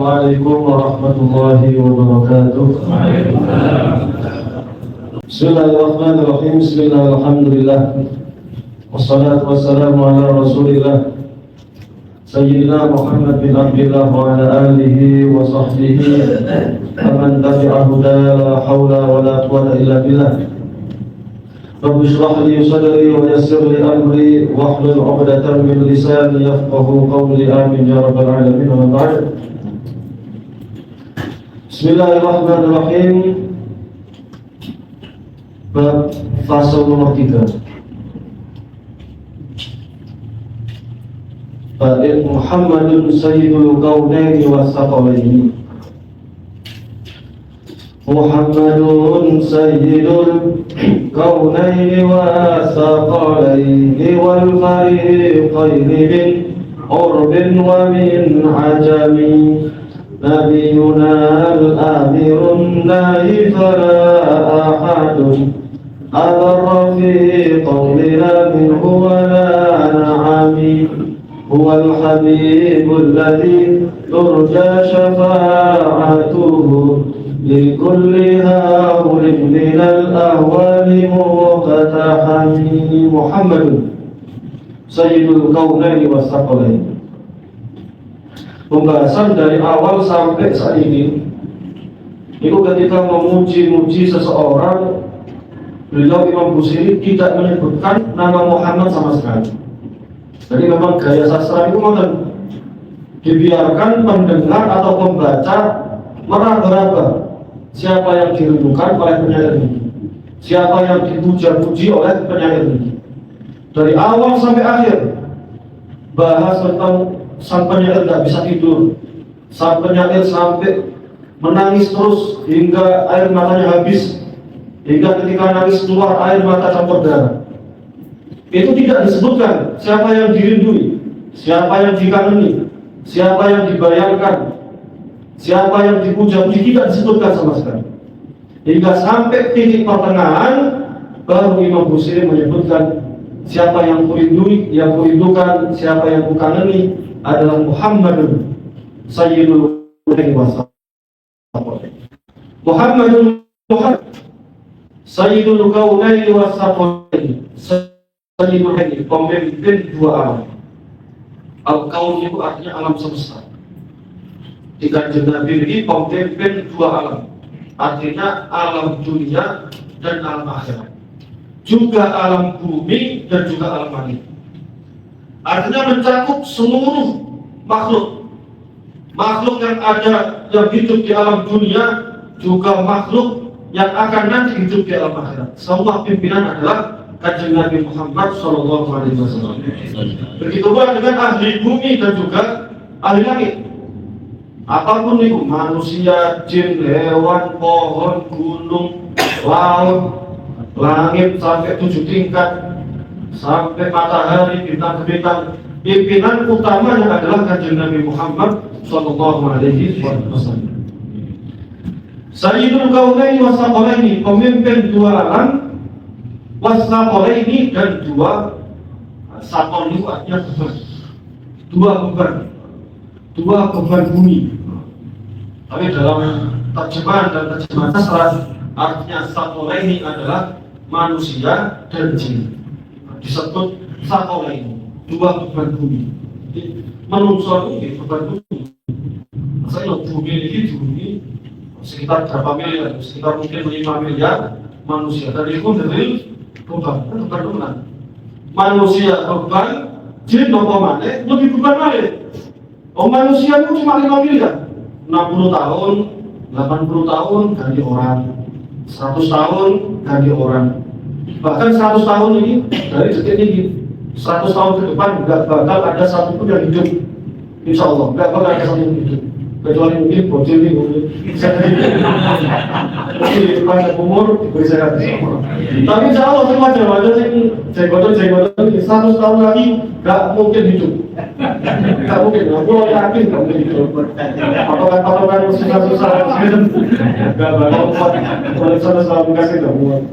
Assalamualaikum warahmatullahi wabarakatuh. Bismillahirrahmanirrahim. Bismillahirrahmanirrahim. Wassalatu wassalamu ala rasulillah Sayyidina Muhammad bin Abdillah wa ala alihi wa sahbihi Aman tabi'ahu la hawla wa la quwwata illa billah. Rabbi shrah li sadri wa yassir li amri wahlul 'uqdatam min lisani yafqahu qawli. Amin ya rabbal alamin. Wa ba'd. Bismillahirrahmanirrahim. Bab fasal nomor 3. Muhammadun sayyidul kaunaini wassaqalaini. Muhammadun sayyidul kaunaini wassaqalaini wal fariqaini min urbin wa min ajami. Nabiyuna al-amirun nahi fala ahadun al-rafiq qawlina minhu wa la na'ami. Huwal habibul ladzi turja syafa'atuhu li kulli hawlin minal ahwali muqtahami. Muhammadun sayyidul kaunaini wassaqalaini. Pembahasan dari awal sampai saat ini itu ketika memuji-muji seseorang, beliau Imam Busiri tidak menyebutkan nama Muhammad sama sekali. Jadi memang gaya sastra itu modern, dibiarkan pendengar atau pembaca meraba-raba siapa yang dirindukan oleh penyair ini, siapa yang dipuja-puji oleh penyair ini. Dari awal sampai akhir bahas tentang sang penyair tidak bisa tidur, sang penyair sampai menangis terus hingga air matanya habis, hingga ketika nangis keluar air mata campur darah. Itu tidak disebutkan siapa yang dirindui, siapa yang dikagumi, siapa yang dibayangkan, siapa yang dipuja-puji, tidak disebutkan sama sekali. Hingga sampai titik pertengahan baru Imam Busiri menyebutkan siapa yang kurindui, yang kurindukan, siapa yang kukagumi adalah Muhammadun sayyidul kaunaini wassaqalaini. Muhammadun sayyidul kaunaini wassaqalaini. Sayyidul kauni, pemimpin dua alam. Al-kaun itu artinya alam semesta. Di Kanjeng Nabi ini pemimpin dua alam, artinya alam dunia dan alam akhirat, juga alam bumi dan juga alam langit. Artinya mencakup seluruh makhluk yang ada, yang hidup di alam dunia, juga makhluk yang akan nanti hidup di alam akhirat. Semua pimpinan adalah Kanjeng Nabi Muhammad SAW. Begitu pula dengan ahli bumi dan juga ahli langit. Apapun itu, manusia, jin, hewan, pohon, gunung, laut, langit sampai 7 tingkat, sampai matahari, bintang-bintang, pimpinan utamanya adalah Kanjeng Nabi Muhammad SAW. Sayyidul kaunaini wassaqalaini, pemimpin dua alam, wassaqalaini dan dua sakon itu artinya beban, dua beban bumi. Tapi dalam terjemahan dan terjemahan sastra artinya sakolaini adalah manusia dan jin. Disebut sakolaini, dua beban bumi. Manusia ini beban bumi. Maksudnya bumi ini sekitar berapa miliar? Sekitar mungkin 5 miliar manusia. Dan itu dari beban manusia beban, jin mana lebih beban mana? Oh, manusia itu cuma 5 miliar, 60 tahun, 80 tahun ganti orang, 100 tahun ganti orang. Bahkan 100 tahun ini dari detik ini, 100 tahun ke depan nggak bakal ada satupun yang hidup. Insya Allah nggak bakal ada satupun yang hidup, kecuali mungkin bocil ini mungkin panjang umur diberi sehat semua. Tapi insya Allah semua ada sih jenggotan 100 tahun lagi nggak mungkin hidup, nggak mungkin. Aku yakin nggak mungkin hidup. Patokan susah nggak bakal kuat. Kalau 100 tahun kasih nggak muat.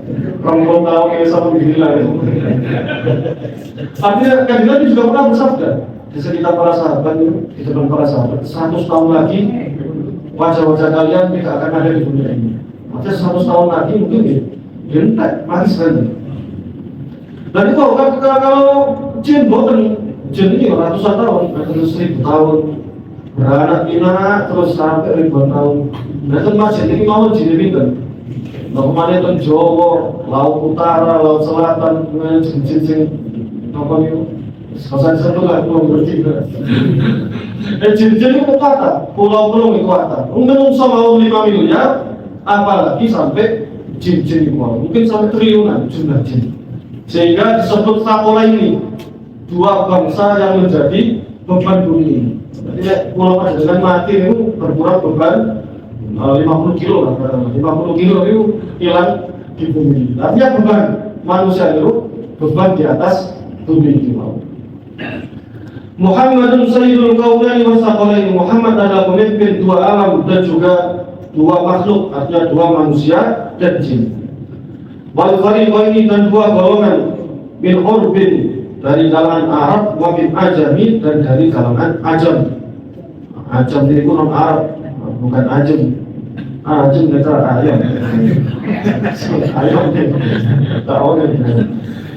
Rombong tahu kayak satu gila. Tapi Kanjeng Nabi juga pernah bersabda, di sekitar para sahabat itu, di depan para sahabat, 100 tahun lagi wajah-wajah kalian tidak akan ada di dunia ini. Maksudnya 100 tahun lagi mungkin ya entek, mati sekali. Dan itu kan kalau jin boten, jin ini ratusan tahun, terus 1000 tahun, beranak pinak terus sampai ribuan tahun. Nah itu masjid ini mau jin pinter. Nah kemana itu Jawa, Laut Utara, Laut Selatan, jin-jin apa itu? Selesai satu lah, belum berarti. Jin-jin itu kata, pulau-pulau itu kata. Mungkin mau 5 miliar, apalagi sampai jin-jin itu mungkin sampai triliunan jumlah jin. Sehingga disebut Sakola ini dua bangsa yang menjadi beban bumi. Jadi pulau Panjenengan mati itu berkurang beban 50 kilo lah, 50 kilo itu hilang di bumi. Artinya beban manusia itu beban di atas bumi itu. Muhammadun Sayyidul Kaunaini wa Tsaqalaini. Muhammad adalah pemimpin dua alam dan juga dua makhluk, artinya dua manusia dan jin. Wal fariqaini dan dua golongan min urbin dari kalangan Arab wa min ajami dan dari kalangan ajam. Ajam itu non Arab, bukan ajam. Ajam netra ayam. Ayam. Tahu kan?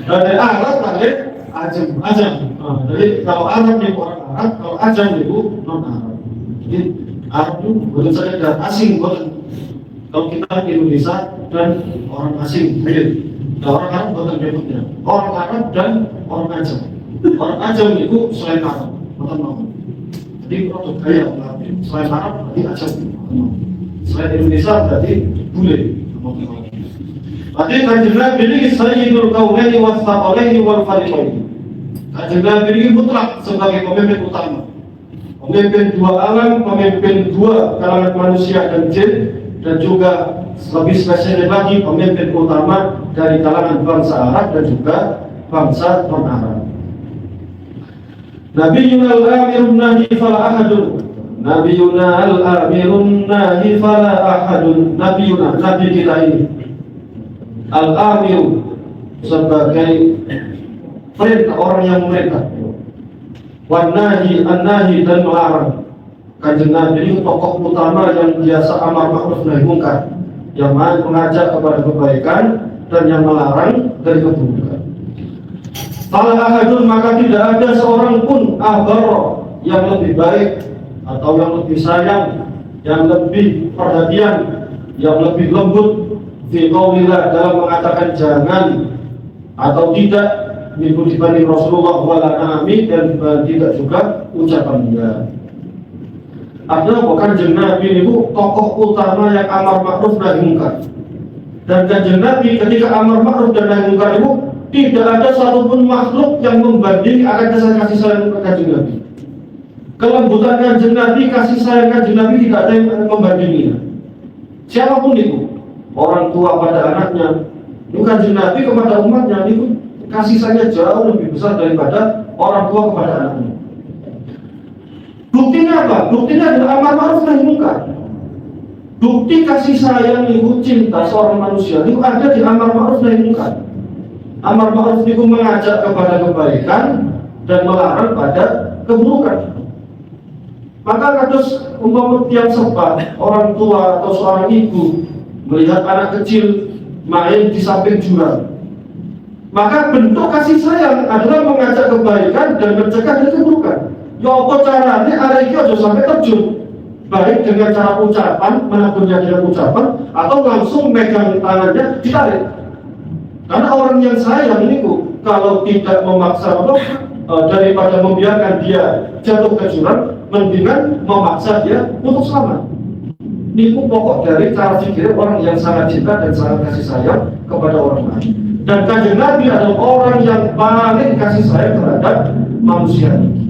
Dari Arab dari ajam. Jadi kalau Arab itu orang Arab, kalau ajam itu non Arab. Jadi Arab itu bukan saja asing, bukan. Kalau kita di Indonesia dan orang asing, orang Arab bukan bentuknya. Orang Arab dan orang ajam. Orang ajam itu selain Arab, bukan mau. Jadi produk gaya orang Arab, selain Arab berarti ajam. Selain Indonesia berarti bule. Berarti Kanjeng Nabi ini Sayyidul Kaunaini wa Tsaqalaini wal Fariqaini. Kanjeng Nabi ini mutlak sebagai pemimpin utama. Pemimpin dua alam, pemimpin dua kalangan manusia dan jin, dan juga lebih spesial lagi pemimpin utama dari kalangan bangsa Arab dan juga bangsa non-Arab. Nabiyuna al-amirun nahi fala ahadun. Nabiyuna al-amirun nahi fala ahadun. Nabiyuna, nabi kita ini al-amir sebagai perintah, orang yang memerintah. Wan nahi, an-nahi dan melarang. Kanjeng Nabi ini tokoh utama yang biasa amar ma'ruf nahi munkar, yang mengajak kepada kebaikan dan yang melarang dari keburukan. Fala ahadun, maka tidak ada seorang pun abarra yang lebih baik atau yang lebih sayang, yang lebih perhatian, yang lebih lembut fi qaulillah dalam mengatakan jangan atau tidak minggu dibanding Rasulullah wala nami dan tidak juga ucapan dia. Artinya bukan Kanjeng Nabi itu tokoh utama yang amar ma'ruf nahi munkar. Dan Kanjeng Nabi ketika amar ma'ruf dan nahi munkar itu tidak ada satupun makhluk yang membanding akan kasih sayang Kanjeng Nabi. Kelembutan Kanjeng Nabi, kasih sayang Kanjeng Nabi tidak ada yang membandinginya. Siapapun itu, orang tua pada anaknya, itu Kanjeng Nabi kepada umatnya itu kasih sayangnya jauh lebih besar daripada orang tua kepada anaknya. Buktinya apa? Buktinya adalah amar ma'ruf nahi munkar. Bukti kasih sayang ibu cinta seorang manusia itu ada di amar ma'ruf nahi munkar. Amar ma'ruf itu mengajak kepada kebaikan dan melarang pada keburukan. Maka kados umpama tiap sempat orang tua atau seorang ibu melihat anak kecil main di samping jurang, maka bentuk kasih sayang adalah mengajak kebaikan dan mencegah dari keburukan. Ya apa caranya arek iki aja sampai terjun, baik dengan cara ucapan, menabungnya dengan ucapan, atau langsung megang tangannya ditarik. Karena orang yang sayang ini kalau tidak memaksa daripada membiarkan dia jatuh ke jurang, mendingan memaksa dia untuk selamat. Ini pokok dari cara pikir orang yang sangat cinta dan sangat kasih sayang kepada orang lain. Dan Kanjeng Nabi adalah orang yang paling kasih sayang terhadap manusia ini.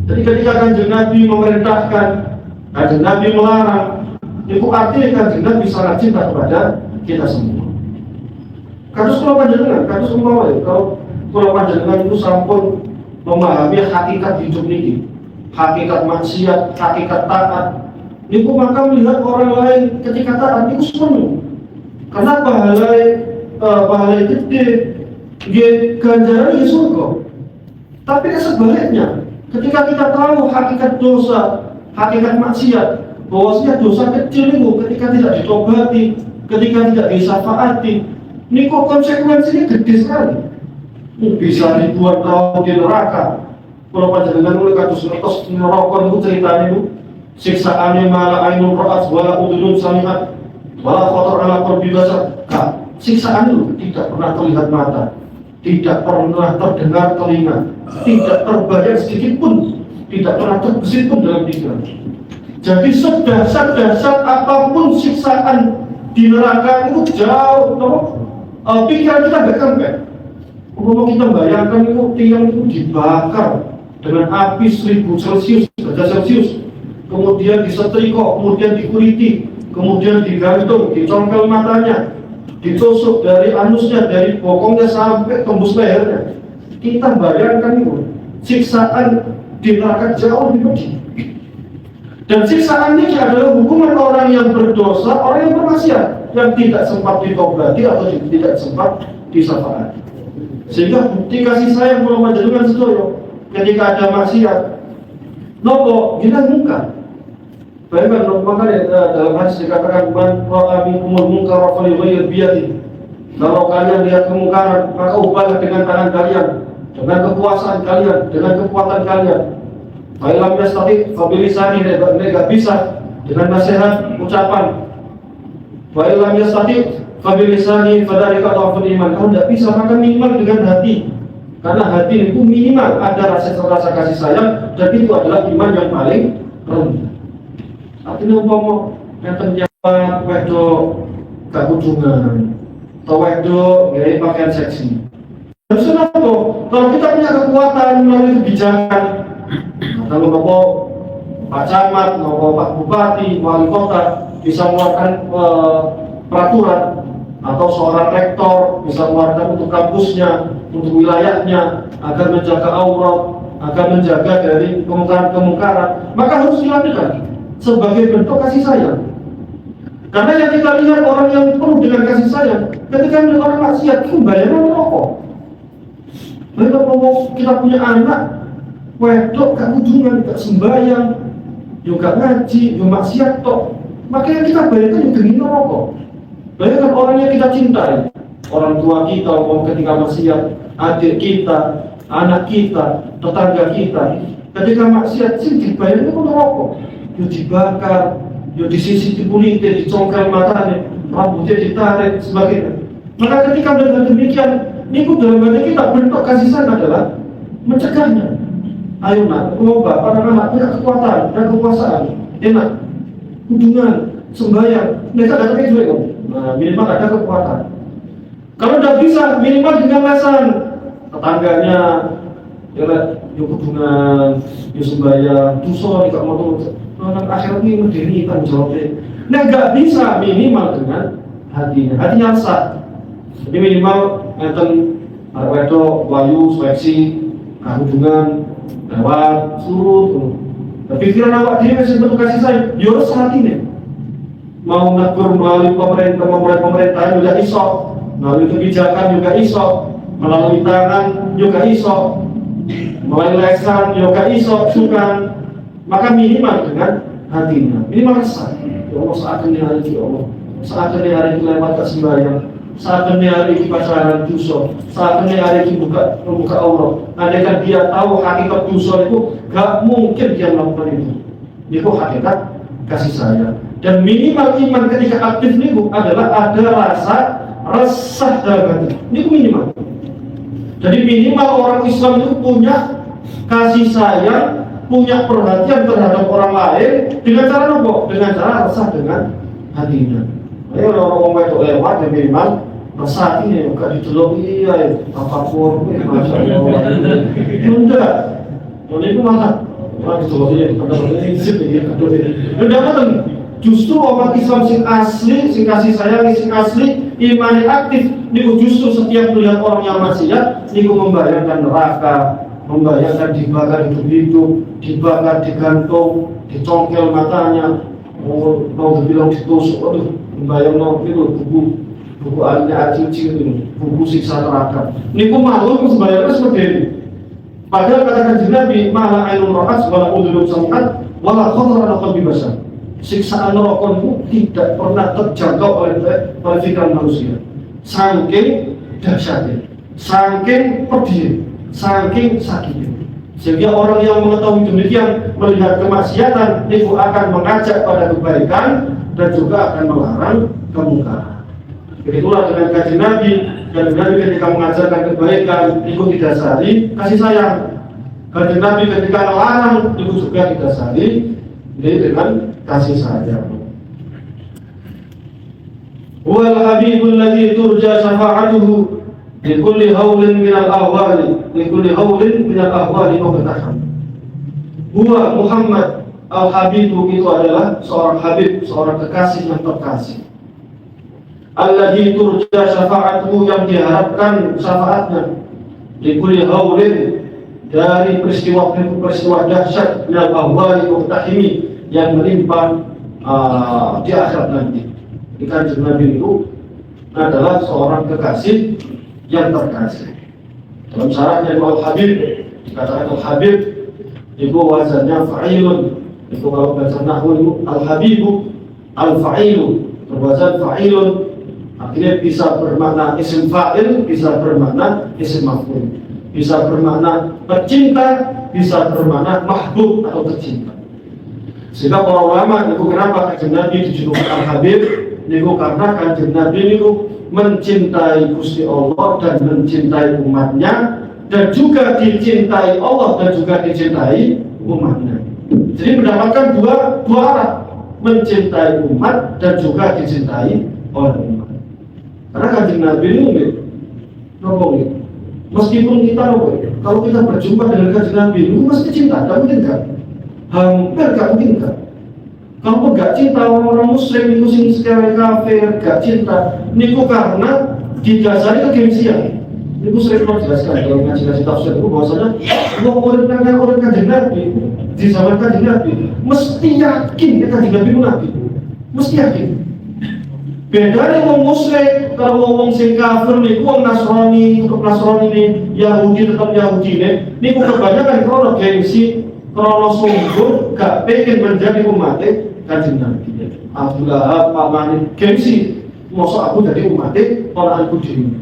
Jadi ketika Kanjeng Nabi memerintahkan, Kanjeng Nabi melarang, itu artinya Kanjeng Nabi sangat cinta kepada kita semua. Kados kula panjenengan, kados umpama kalau kula panjenengan itu sampun memahami hakikat hidup ini, hakikat maksiat, hakikat taat, niku maka melihat orang lain ketika taat niku seneng. Karena pahala gede, dia ganjaran di surga. Tapi sebaliknya, Ketika kita tahu hakikat dosa, hakikat maksiat, bahwasanya dosa kecil itu ketika tidak ditobati, ketika tidak disyafaati, ini kok konsekuensinya gede sekali. Bisa ribuan tahun di neraka. Kalau panjenengan mulai kados ngertos neraka itu ceritanya itu, siksaannya malah ainun ra'at wala udhunun sami'at wala khatar ala qalbi basar. Siksaan itu tidak pernah terlihat mata, tidak pernah terdengar telinga, tidak terbayang sedikit pun, tidak pernah terbesit pun dalam pikiran. Jadi sedahsyat apapun siksaan di neraka itu jauh, pikiran kita nggak sampai. Kalau kita bayangkan itu tiang itu dibakar dengan api 1000 Celcius, derajat Celcius, kemudian disetrika, kemudian dikuliti, kemudian digantung, dicongkel matanya, ditusuk dari anusnya, dari bokongnya sampai tembus lehernya. Kita bayangkan itu siksaan di neraka jauh lebih pedih. Dan siksaan ini adalah hukuman orang yang berdosa, orang yang bermaksiat, yang tidak sempat ditobati atau tidak sempat disyafaati. Sehingga bukti kasih sayang kalau panjenengan sedaya ketika ada maksiat, nopo kita muka. Bayangkan, makanya dalam hadis dikatakan man ra'a minkumul munkara falyughayyir biyadihi. Kalau kalian lihat kemungkaran, maka ubahlah dengan tangan kalian, dengan kekuasaan kalian, dengan kekuatan kalian. Fa'ilam yastati fabilisani, nggak bisa dengan nasihat, ucapan. Fa'ilam yastati fabilisani fadarika dhaful iman. Kalau tidak bisa, maka minimal dengan hati. Karena hati itu minimal ada rasa kasih sayang, dan itu adalah iman yang paling rendah. Artinya umpama yang terjawab wedok gak kudungan, atau wedok gaya pakaian seksi. Harusnya apa? Kalau kita punya kekuatan melalui kebijakan, kalau bapak Pak Camat, Pak Bupati, Wali Kota bisa mengeluarkan peraturan, atau seorang rektor bisa mengeluarkan untuk kampusnya, untuk wilayahnya, agar menjaga aurat, agar menjaga dari kemungkaran-kemungkaran, maka harus dilakukan sebagai bentuk kasih sayang. Karena yang kita lihat orang yang penuh dengan kasih sayang, ketika melihat orang maksiat itu bayarnya merokok. Mereka mau kita punya anak, wedok gak ujungan, gak sembahyang, juga ngaji, juga maksiat tok. Makanya kita bayarkan juga ingin merokok. Bayangkan orang yang kita cintai, orang tua kita, mau ketika maksiat, adik kita, anak kita, tetangga kita, ketika maksiat sih dibayarnya pun merokok. Yo dibakar, yo disisih, dikuliti, dicongkel matanya, rambutnya ditarik, sebagainya. Maka ketika dengan demikian, niku dalam hati kita bentuk kasih sayang adalah mencegahnya. Ayo nak, kalau bapak dan anak punya kekuatan dan kekuasaan, enak, hubungan, sembahyang, mereka ada kayak juga. Nah, minimal ada kekuatan. Kalau tidak bisa, minimal dengan lesan tetangganya, ya yuk hubungan, yuk sembahyang, dosa tidak mau turun. Anak akhirat ini medeni tanggung jawabnya. Nah, nggak bisa minimal dengan hatinya sah. Jadi minimal enten wedo, wayu, seleksi, hubungan, lewat, surut. Tapi pikiran awak dia masih bentuk kasih sayang, harus hatinya. Mau negur melalui pemerintahan juga iso, melalui kebijakan juga iso, melalui tangan juga iso, melalui lesan juga iso, sukan. Maka minimal dengan hatinya, minimal resah. Ya Allah, saat ini hari ini Allah, saat ini hari ini lewat sembahyang, saat ini hari ini pacaran dosa, saat ini hari ini membuka Allah. Andaikan dia tahu hakikat dosa itu, gak mungkin dia melakukan itu. Itu hakikat kasih sayang. Dan minimal iman ketika aktif itu adalah ada rasa resah dalam hati. Ini minimal. Jadi minimal orang Islam itu punya kasih sayang, punya perhatian terhadap orang lain dengan cara apa? Dengan cara resah dengan hatinya. Ayo orang-orang itu lewat ya minimal resah ini bukan dicelok iya apapun masya Allah. Tidak. Ini itu mana? Orang dicelok iya tidak betul. Justru orang Islam sing asli, sing kasih sayang, sing asli, iman aktif, niku justru setiap melihat orang yang maksiat, niku membayangkan neraka, membayangkan dibakar hidup-hidup, dibakar, digantung, dicongkel matanya, mau dibilang ditusuk, aduh, membayang itu buku ahlinya Acuci itu, buku siksa neraka. Niku malu membayangkan seperti ini. Padahal kata kanjeng Nabi, malah ainun ra'at wala udhunun sami'at wala khatara ala qalbi bashar. Siksaan neraka itu tidak pernah terjangkau oleh pikiran manusia. Saking dahsyatnya, saking pedihnya, saking sakitnya. Sehingga orang yang mengetahui demikian melihat kemaksiatan itu akan mengajak pada kebaikan dan juga akan melarang kemungkaran. Begitulah dengan kanjeng Nabi. Dan Nabi ketika mengajarkan kebaikan itu didasari kasih sayang. Kanjeng Nabi ketika melarang itu juga didasari dengan kasih sayang. Wal habibul ladzi turja syafa'atuhu li kulli haulin minal ahwali muqtaham. Huwa Muhammad al-Habibu itu adalah seorang habib, seorang kekasih yang terkasih. Alladzi turja syafa'atuhu yang diharapkan syafaatnya li kulli haulin dari peristiwa dahsyat minal ahwali muqtahimi yang menimpa di akhirat nanti. Kanjeng Nabi itu adalah seorang kekasih yang terkasih. Dalam syaratnya Al-Habib dikatakan Al-Habib itu wazannya fa'ilun. Itu kalau bahasa nahwu itu Al-Habibu Al-Fa'ilu berwazan fa'ilun. Artinya bisa bermakna isim fa'il, bisa bermakna isim maf'ul, bisa bermakna pecinta, bisa bermakna mahbub atau tercinta. Sehingga para ulama itu kenapa kanjeng Nabi dijulukan Al-Habib? Itu karena kanjeng Nabi itu mencintai Gusti Allah dan mencintai umatnya, dan juga dicintai Allah dan juga dicintai umatnya. Jadi mendapatkan dua arah, mencintai umat dan juga dicintai oleh umat. Karena kanjeng Nabi ini meskipun kita kalau kita berjumpa dengan kanjeng Nabi itu mesti cinta, tidak mungkin kan? Hampir tidak mungkin kan? Kalau nggak cinta orang Muslim itu sing sekali kafir, nggak cinta, niku karena didasari kegengsian. Niku sering menjelaskan dalam ngaji tafsir itu bahwasanya orang kanjeng Nabi di zaman kanjeng Nabi mesti yakin ya kanjeng Nabi itu Nabi, mesti yakin. Beda nih wong Muslim, kalau wong sing kafir nih, wong Nasrani, tetap Nasrani nih, Yahudi tetap Yahudi nih, niku kebanyakan kalau gengsi, kalau sungguh gak pengen menjadi umatnya kanjeng Nabi. Abdullah, Pak Mani, gengsi, masa aku jadi umatnya orang aku diri.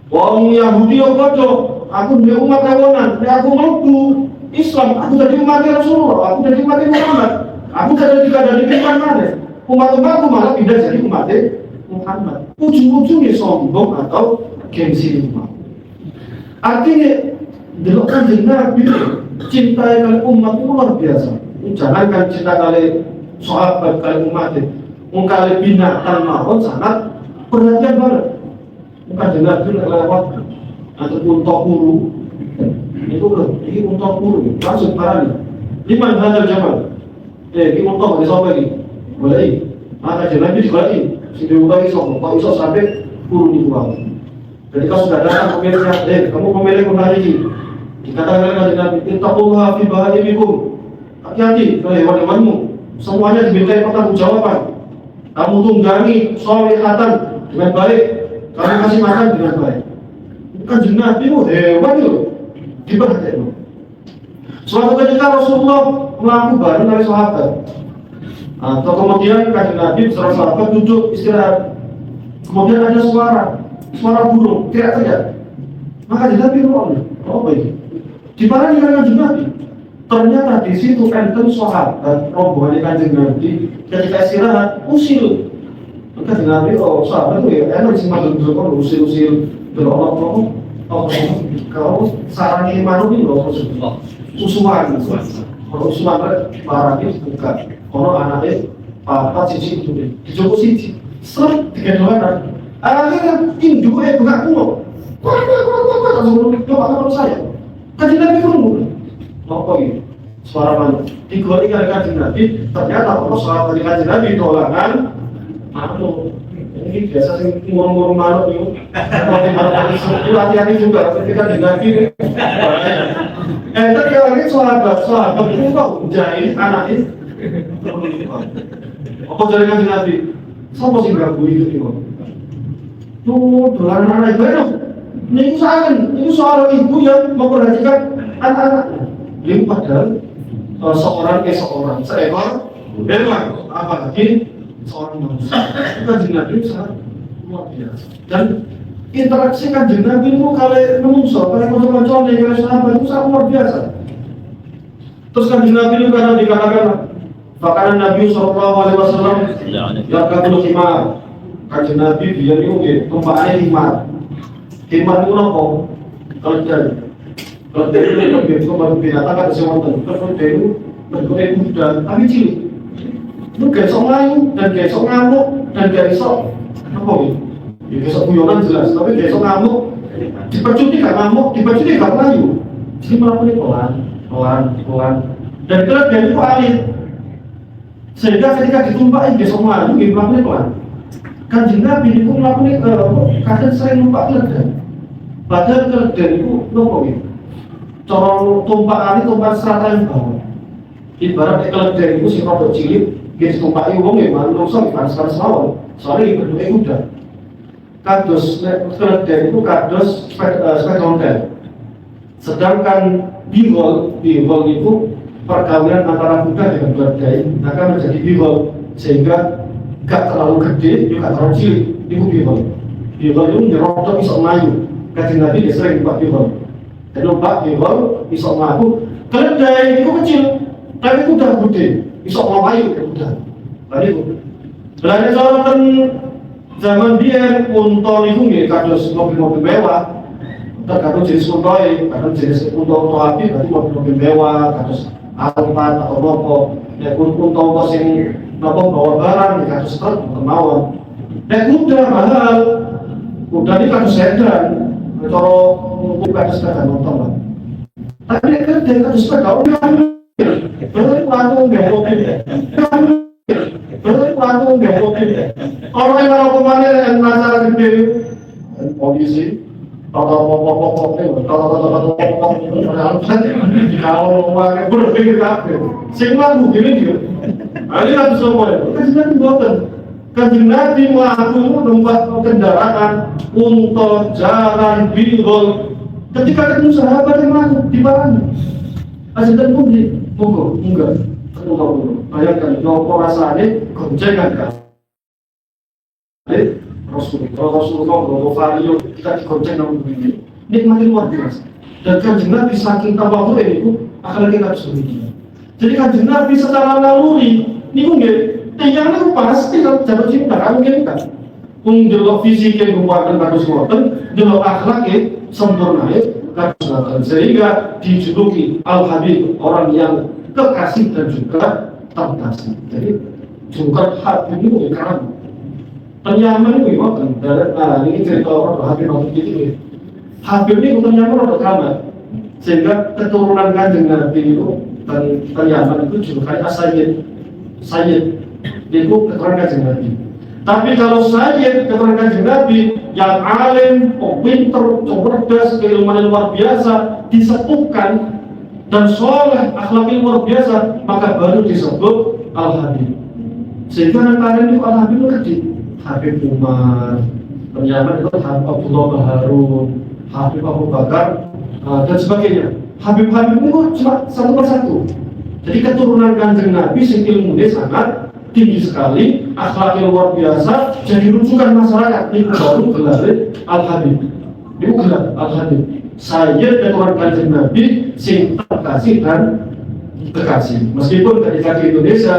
Wong Yahudi yang bodoh, aku jadi umat kawanan, aku melebu Islam, aku jadi umatnya Rasulullah, aku jadi umatnya Muhammad, aku jadi mana? Umat-umatku malah pindah jadi umatnya Muhammad. Ujung-ujungnya sombong atau gengsi umat. Artinya delok kanjeng Nabi cinta kali umat itu luar biasa. Jangan kan cinta kali sahabat kali umat itu, kali binatang mawon sangat perhatian banget. Kanjeng Nabi lewat ataupun tokuru itu loh, ini untuk kuru langsung parani. Liman hadal jamal. Ini untuk di sopo ini. Boleh. Maka kanjeng Nabi sekali sehingga utai sok, kalau iso sampai kurun di uang. Jadi kalau sudah datang pemiliknya, kamu pemilik hari ini, dikatakan oleh Nabi, intaqullaha fi baha'imikum. Hati-hati kalau hewan-hewanmu, semuanya dimintai pertanggungjawaban. Kamu tunggangi sholihatan dengan baik, kamu kasih makan dengan baik. Kanjeng Nabi itu hewan itu, diperhatikan. Suatu ketika Rasulullah melakukan bareng dari sahabat. Atau kemudian kanjeng Nabi bersama sahabat duduk istirahat. Kemudian ada suara burung teriak-teriak. Maka kanjeng Nabi apa ini? Diparani dengan kanjeng Nabi. Ternyata di situ enten sahabat rombongan kanjeng Nabi ketika istirahat usil. Maka kanjeng Nabi sahabat itu ya enak sih masuk usil berolok-olok. Kalau sarangnya mana ini loh Rasulullah. Usulan. Kalau usulan barangnya buka. Kalau anaknya papa cici itu dijoko cici seret digendongan akhirnya induknya buka kuno langsung coba saya kanjeng Nabi kurung apa ini suara mana digoli kali kanjeng Nabi ternyata apa suara kanjeng Nabi dolangan ini biasa sih ngurung-ngurung manuk itu itu hati-hati juga ketika kanjeng Nabi tapi lagi sahabat itu kok jahil anaknya apa dari kanjeng Nabi? Siapa sih ganggu itu nih? Tuh, dolanan anak ibu. Ini soal ibu yang memperhatikan anak-anaknya. Ini padahal seorang seekor hewan, apalagi seorang manusia. Kanjeng Nabi sangat luar biasa. Dan interaksi Kanjeng Nabi itu kalau menungso, kalau macam-macam dengan sahabat itu sangat luar biasa. Terus Kanjeng Nabi itu kadang dikatakan, bahkan Nabi SAW yang kabul himar. Kanjeng Nabi dia itu tumpahannya himar. Himar itu apa? Kalau dari itu baru binatang kan semua tentu. Kalau dari itu bentuknya muda, tapi cilik. Itu gesok lain dan gesok ngamuk dan gesok apa gitu? Ya gesok guyonan jelas, tapi gesok ngamuk. Dipercuti gak ngamuk, dipercuti gak layu. Jadi melakukan pelan. Dan kalau dari itu alit. Sehingga ketika ditumpahin gesok layu, dia melakukan pelan. Kanjeng Nabi itu melakukan kadang sering lupa keledai. Padahal keledai itu nopo gitu. Corong tumpahan serata yang bawah. Ibarat keledai itu si rodok cilik, dia ditumpahi wong ya manungsa panas-panas mawon. Soalnya bentuknya kuda. Kados keledai itu kados sepeda ontel. Sedangkan bihol itu perkawinan antara kuda dengan keledai akan menjadi bihol sehingga gak terlalu gede, juga terlalu cilik. Itu bihol. Bihol itu nyerodok bisa melayu. Kanjeng Nabi dia sering numpak bihol. Dan numpak bihol bisa melaku. Keledai itu kecil, tapi kuda gede, bisa melayu ke kuda. Tadi itu. Belanja soal zaman dia unta itu nggih kados mobil-mobil mewah. Tergantung jenis unta, kadang jenis unta api berarti mobil-mobil mewah, kados Alphard atau nopo. Ya unta sing nopo bawa barang, kados truk kemauan. Dan kuda mahal. Kuda ini kados sedan. Kalau ngumpul kados sepeda motor lah. Tapi dia kerja kados sepeda motor. Berarti langsung mobil. Orang yang mau kemana yang masalah gede, polisi, kalau berpikir apa? Semua begini dia. Ini harus semua. Kanjeng buatan. Kanjeng Nabi melakukan numpak kendaraan untuk jalan bihol. Ketika ketemu sahabat yang melakukan di mana? Ajaran pun di monggo, enggak. Bayangkan, nopo rasanya goncengan kan? Rasulullah, Vario, kita digonceng dengan begini. Nikmatin luar biasa. Dan Kanjeng Nabi saking tawadhu itu akan kita begini. Jadi Kanjeng Nabi secara naluri, ini mungkin yang itu pasti jatuh cinta, mungkin kan? Menjelok fisik yang merupakan kados ngoten, jelok akhlaknya sempurna kados ngoten. Sehingga dijuluki Al-Habib, orang yang kekasih dan juga terkasih. Jadi juga Habib itu karena penyaman itu kan. Nah ini cerita orang Habib itu. Habib ini penyaman atau kamar. Sehingga keturunan Kanjeng Nabi itu dan penyaman itu juga kayak Sayyid itu keturunan Kanjeng Nabi. Tapi kalau Sayyid keturunan Kanjeng Nabi yang alim, pinter, cerdas, keilmuan luar biasa disepuhkan dan soleh, akhlaknya luar biasa, maka baru disebut Al-Habib. Sehingga antara itu Al-Habib itu kecil. Habib Umar, penyaman itu Habib Abdullah Baharun, Habib Abu Bakar, dan sebagainya. Habib-habib itu cuma satu persatu. Jadi keturunan Kanjeng Nabi sing ilmunya sangat tinggi sekali, akhlaknya luar biasa, jadi rujukan masyarakat. Ini baru gelar Al-Habib. Itu gelar Al-Habib. Sayyid keturunan Kanjeng Nabi sing terkasih dan kekasih. Meskipun ketika di Indonesia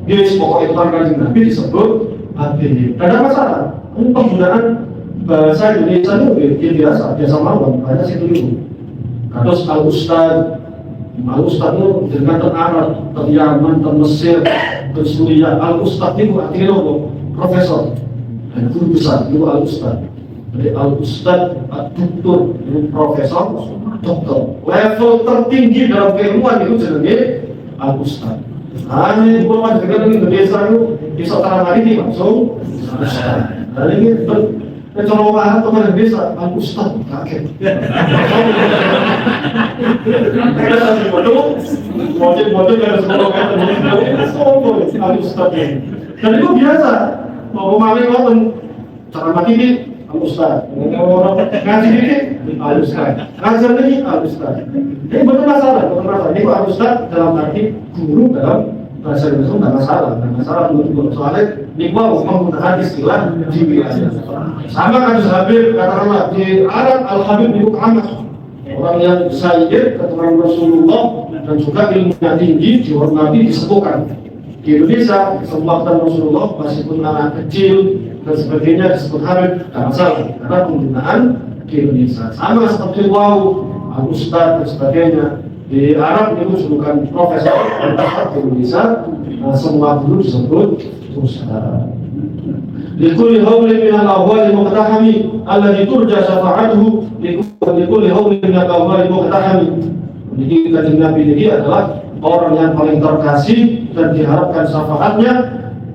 dia pokoknya keturunan Kanjeng Nabi disebut Habib. Ada masalah. Ini penggunaan bahasa Indonesia itu biasa mawon, banyak sih dulu. Kados Al-Ustad itu dengan Arab, Yaman, Mesir, Suriah. Al-Ustad itu artinya profesor dan guru besar itu Al-Ustad. Jadi Al-Ustad, doktor, profesor, doktor. Level tertinggi dalam keilmuan itu jenenge Al-Ustad. Nah ini kalau ada dengan Indonesia itu bisa terang hari ini langsung Ustad. Nah ini kalau orang teman Indonesia, Al-Ustad kaget. Model dari sekolah Al-Ustad. Dan itu biasa. Mau memahami orang cara mati ini Al-Ustaz. Orang ngaji ini Al-Ustaz. Ngajar ini Al-Ustaz. Ini betul masalah, betul masalah. Ini Al-Ustaz dalam arti guru dalam bahasa Indonesia tidak masalah. Tidak masalah untuk soalnya ini menggunakan istilah jibilanya. Sama kasus Habib, katakanlah di Arab Al-Habib Ibnu Ahmad. Orang yang sayyid, keturunan Rasulullah dan juga ilmunya tinggi, dihormati, disebutkan. Di Indonesia, kesempatan Rasulullah meskipun anak kecil dan sebagainya disebut Habib, tidak masalah karena penggunaan di Indonesia. Sama seperti Al-Ustaz dan sebagainya. Di Arab itu bukan profesor, di Indonesia semua guru disebut Ustaz. Likulli hawlin min al-ahwali muqtahami alladhi turja syafa'atuhu likulli hawlin min al-ahwali muqtahami. Jadi kajian Nabi ini adalah orang yang paling terkasih dan diharapkan syafaatnya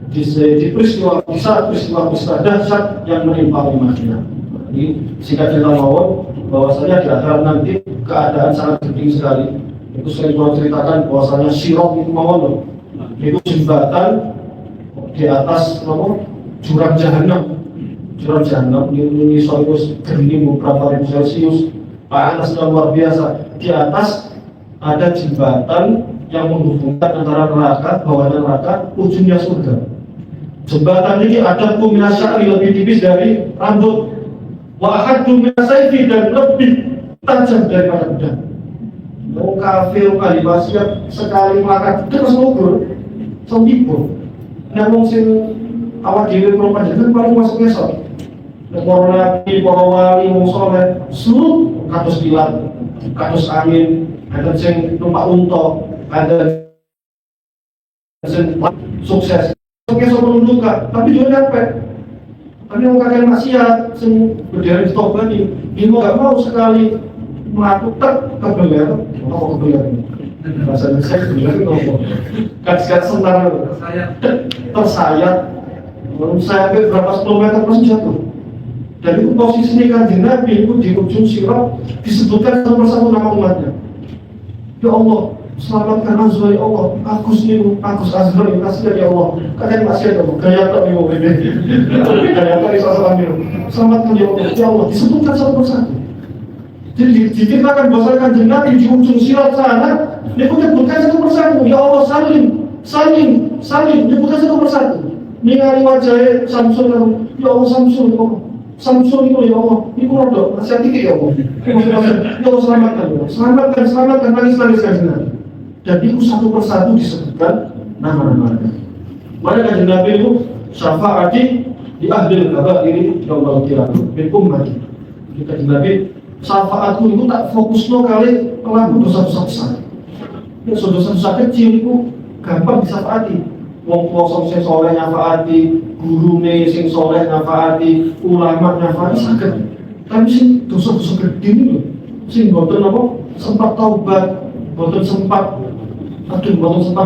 di peristiwa dahsyat yang menimpa umatnya. Jadi singkat cerita mawon bahwasanya di akhirat nanti keadaan sangat penting sekali. Itu saya mau ceritakan bahwasanya sirot itu mawon itu jembatan di atas jurang jahanam. Jurang jahanam ini soalnya gerimis beberapa ribu Celcius, panasnya luar biasa. Di atas ada jembatan yang menghubungkan antara neraka, bawahnya neraka, ujungnya surga. Jembatan ini ada kuminasyari lebih tipis dari rambut, wahadu minasaifi dan lebih tajam daripada pedang. Mau kafir kali maksiat sekali makan terus ngukur, sembiko. Namun sing awak dewi panjenengan paling masuk esok. Para nabi, para wali, musoleh, seluruh kados pilar, kados angin, ada sing numpak unta, ada sing sukses. Sukses menunjukkan, tapi juga capek. Tapi mau kakek maksiat, sing berdiri di tobat ini nggak mau sekali melakukan kebeler, apa kebeler ini? Bahasa saya kebeler itu kat sentar tersayat, saya berapa 10 meter pasti jatuh. Dan itu posisinya kanjeng Nabi itu di ujung sirat disebutkan satu persatu nama umatnya. Ya Allah, selamatkan Azrail, ya Allah, aku Azrail, kasih ya Allah. Kalian masih ada gaya tak nih mau bebe, gaya tak isasalamu. Selamatkan ya Allah, disebutkan satu persatu. Jadi diceritakan bahwa kanjeng Nabi di ujung sirat sana, disebutkan satu persatu. Ya Allah, saling, disebutkan satu persatu. Ningali wajahnya Samsul, ya Allah Samsul, ya Allah. Samsul itu ya Allah, ini rodok, nasihat dikit ya Allah. Ya Allah selamatkan, nangis kanjeng Nabi. Dan itu satu persatu disebutkan nama-namanya. Mana kanjeng Nabi itu syafaati di ahdil kabairi yaumil qiyamah min ummati. Kanjeng Nabi syafaatku itu tak fokusno kali pelaku dosa-dosa besar. Dosa-dosa kecil itu gampang disyafaati. Wong sing soleh nyafaati, gurune sing soleh nyafaati, ulama nyafaati saged. Tapi sing dosa-dosa gede ini lho, sing boten apa sempat taubat, boten sempat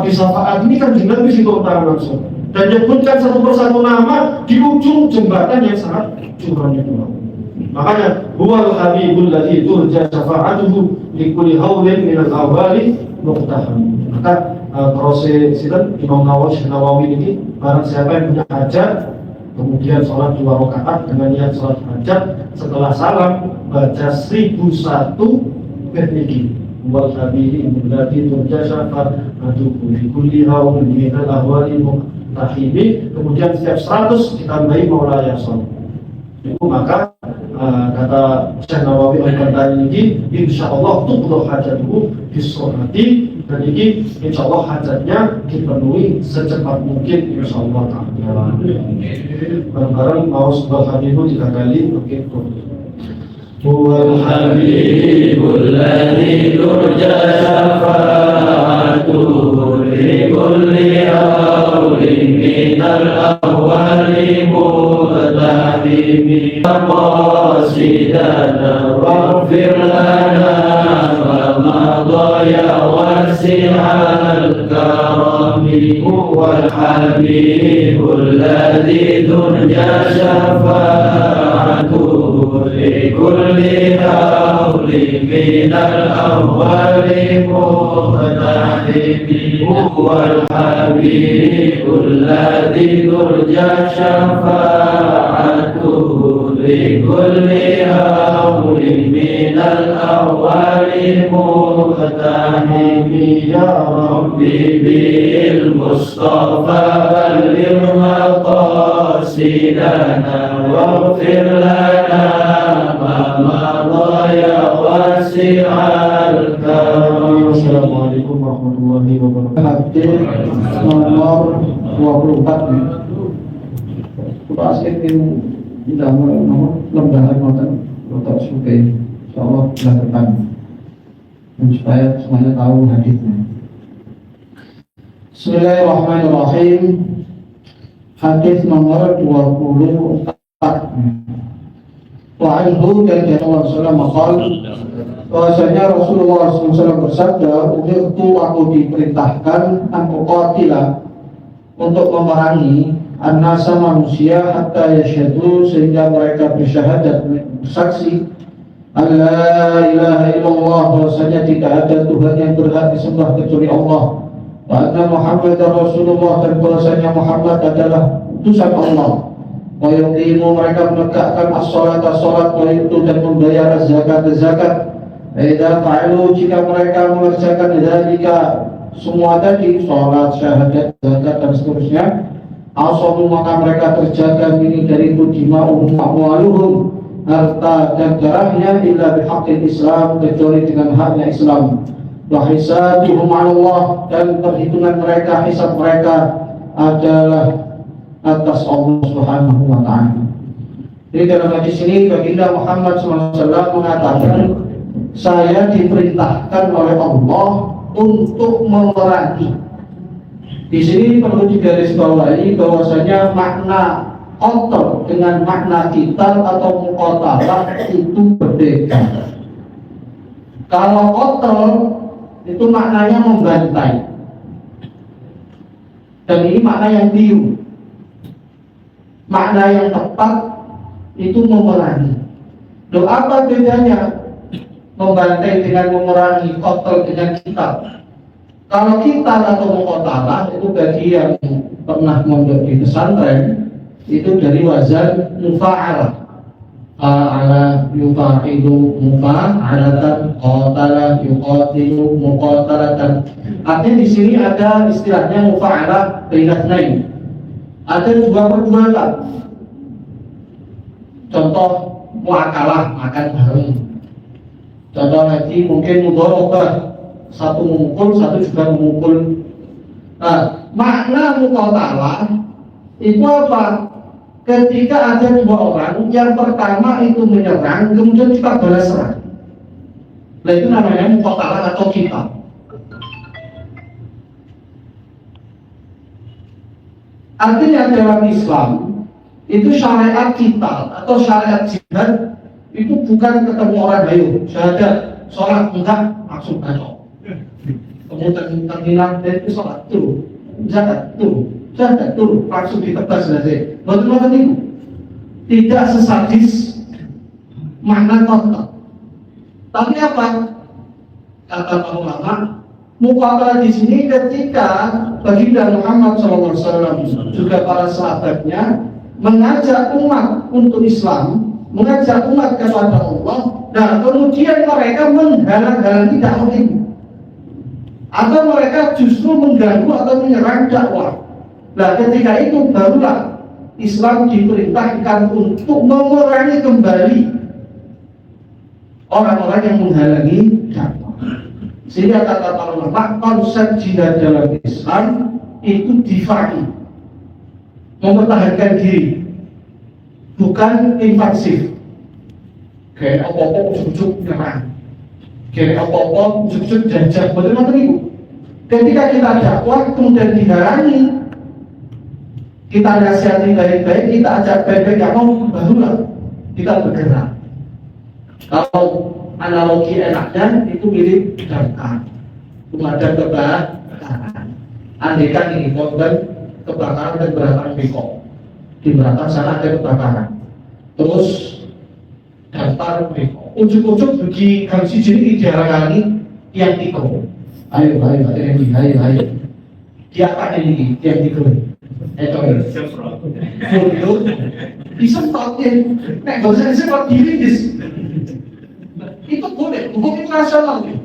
disyafaat, ini kan jeneng di situ utara langsung. Dan menyebutkan satu persatu nama di ujung jembatan yang sangat curam itu. Makanya huwal habibul ladzi turja syafa'atuhu li kulli haulin min al-awali muqtaham. Maka proses Imam Nawawi ini barang siapa yang punya hajat kemudian sholat 2 rakaat dengan niat sholat hajat, setelah salam baca 1001 berniki wal habibi mudati turja syafa'atuhu li kulli haulin min al-awali muqtahim. Kemudian setiap 100 ditambahi maulaya sholat. Itu maka kata Syekh Nawawi al-Qardani ini insyaallah tuqdo hajatuhu bisolati, dan ini insyaallah hajatnya dipenuhi secepat mungkin insyaallah ta'ala. Bareng-bareng mau subhanallah 3 kali. Oke, huwal habibul ladzi turja syafa'atuhu li kulli haulin minal ahwali muqtahimi qasidana waghfir lana wa madaya wasi'al karami huwal habibul ladzi turja syafa'atuhu li kulli haulin minal ahwali muqtahimi huwal habibul ladzi turja syafa'atuhu بكل هول من الأهوال مقتحم يا ربي بالمصطفى بلغ مقاصدنا واغفر لنا ما مضى يا واسع الكرم. Assalamualaikum warahmatullahi wabarakatuh. Hadis nomor 24 nih. Kita asikin udah nomor lembaran noten untuk sukai insyaallah bulan depan. Dan supaya semuanya tahu hadisnya. Bismillahirrahmanirrahim. Hadis nomor 24. Wa anhu dan Rasulullah sallallahu bahwasanya Rasulullah SAW bersabda, "Umirtu, aku diperintahkan anqatila untuk memerangi an-nasa manusia hatta yasyhadu sehingga mereka bersyahadat bersaksi alla ilaha illallah bahwasanya tidak ada Tuhan yang berhak disembah kecuali Allah wa anna Muhammadar Rasulullah dan bahwasanya Muhammad adalah utusan Allah. Wa yuqimu mereka menegakkan as-salata salat wa yu'tu dan membayar zakat. Idza fa'alu jika mereka mengerjakan dzalika semua tadi salat, syahadat, zakat dan seterusnya, asabu maka mereka terjaga ini dari dima'uhum amwaluhum harta dan darahnya illa bihaqqil Islam kecuali dengan haknya Islam. Wa hisabuhum 'ala Allah dan perhitungan mereka, hisab mereka adalah atas Allah Subhanahu wa taala. Jadi dalam hadis ini baginda Muhammad SAW mengatakan, saya diperintahkan oleh Allah untuk memerangi. Di sini perlu digarisbawahi bahwasanya makna qatl dengan makna qital atau muqatalah itu berbeda. Kalau qatl itu maknanya membantai, dan ini makna yang keliru. Makna yang tepat itu memerangi. Loh, apa bedanya membantai dengan memerangi, qatl dengan qital? Kalau qital atau muqatalah itu bagi yang pernah mondok di pesantren itu dari wazan mufa'alah. Fa'ala yufa'ilu mufa'alatan, qatala yuqatilu muqatalatan. Artinya di sini ada istilahnya mufa'alah bainatnain. Ada dua perbuatan. Contoh muakalah, makan bareng. Contoh lagi mungkin mudharabah, satu memukul, satu juga memukul. Nah, makna muqatalah itu apa? Ketika ada dua orang, yang pertama itu menyerang, kemudian kita balas serang. Nah, itu namanya muqatalah atau qital. Artinya dalam Islam itu syariat qital atau syariat jihad itu bukan ketemu orang, ayo syahadat, sholat enggak langsung kacau. Kemudian terminal dan itu sholat tuh, zakat tuh, syahadat tuh langsung ditebas selesai. Betul itu tidak sesadis makna qatl. Tapi apa? Kata para ulama, muqatalah di sini ketika baginda Muhammad SAW juga para sahabatnya mengajak umat untuk Islam, mengajak umat kepada Allah, dan kemudian mereka menghalang-halangi dakwah ini, atau mereka justru mengganggu atau menyerang dakwah. Nah, ketika itu barulah Islam diperintahkan untuk memerangi kembali orang-orang yang menghalangi dakwah. Sehingga kata para ulama, konsep jihad dalam Islam itu difa'i, mempertahankan diri, bukan invasif. Kayak apa-apa ujuk-ujuk nyerang, kayak apa-apa ujuk-ujuk jajah. Bagaimana itu? Ketika kita dakwah kemudian dihalangi, kita nasihati baik-baik, kita ajak baik-baik, ya mau barulah kita bergerak. Kalau analogi enaknya itu mirip damkar, pemadam kebakaran. Andaikan ini korban kebakaran dan belakang Beko, di belakang sana ada kebakaran, terus damkar Beko, ujuk-ujuk bagi kang siji ini dihalangi yang tiko. Ayo, dia akan ini yang tiko. Folio disemprotin, nek gak usah disemprot diri itu boleh, hukum internasional nih.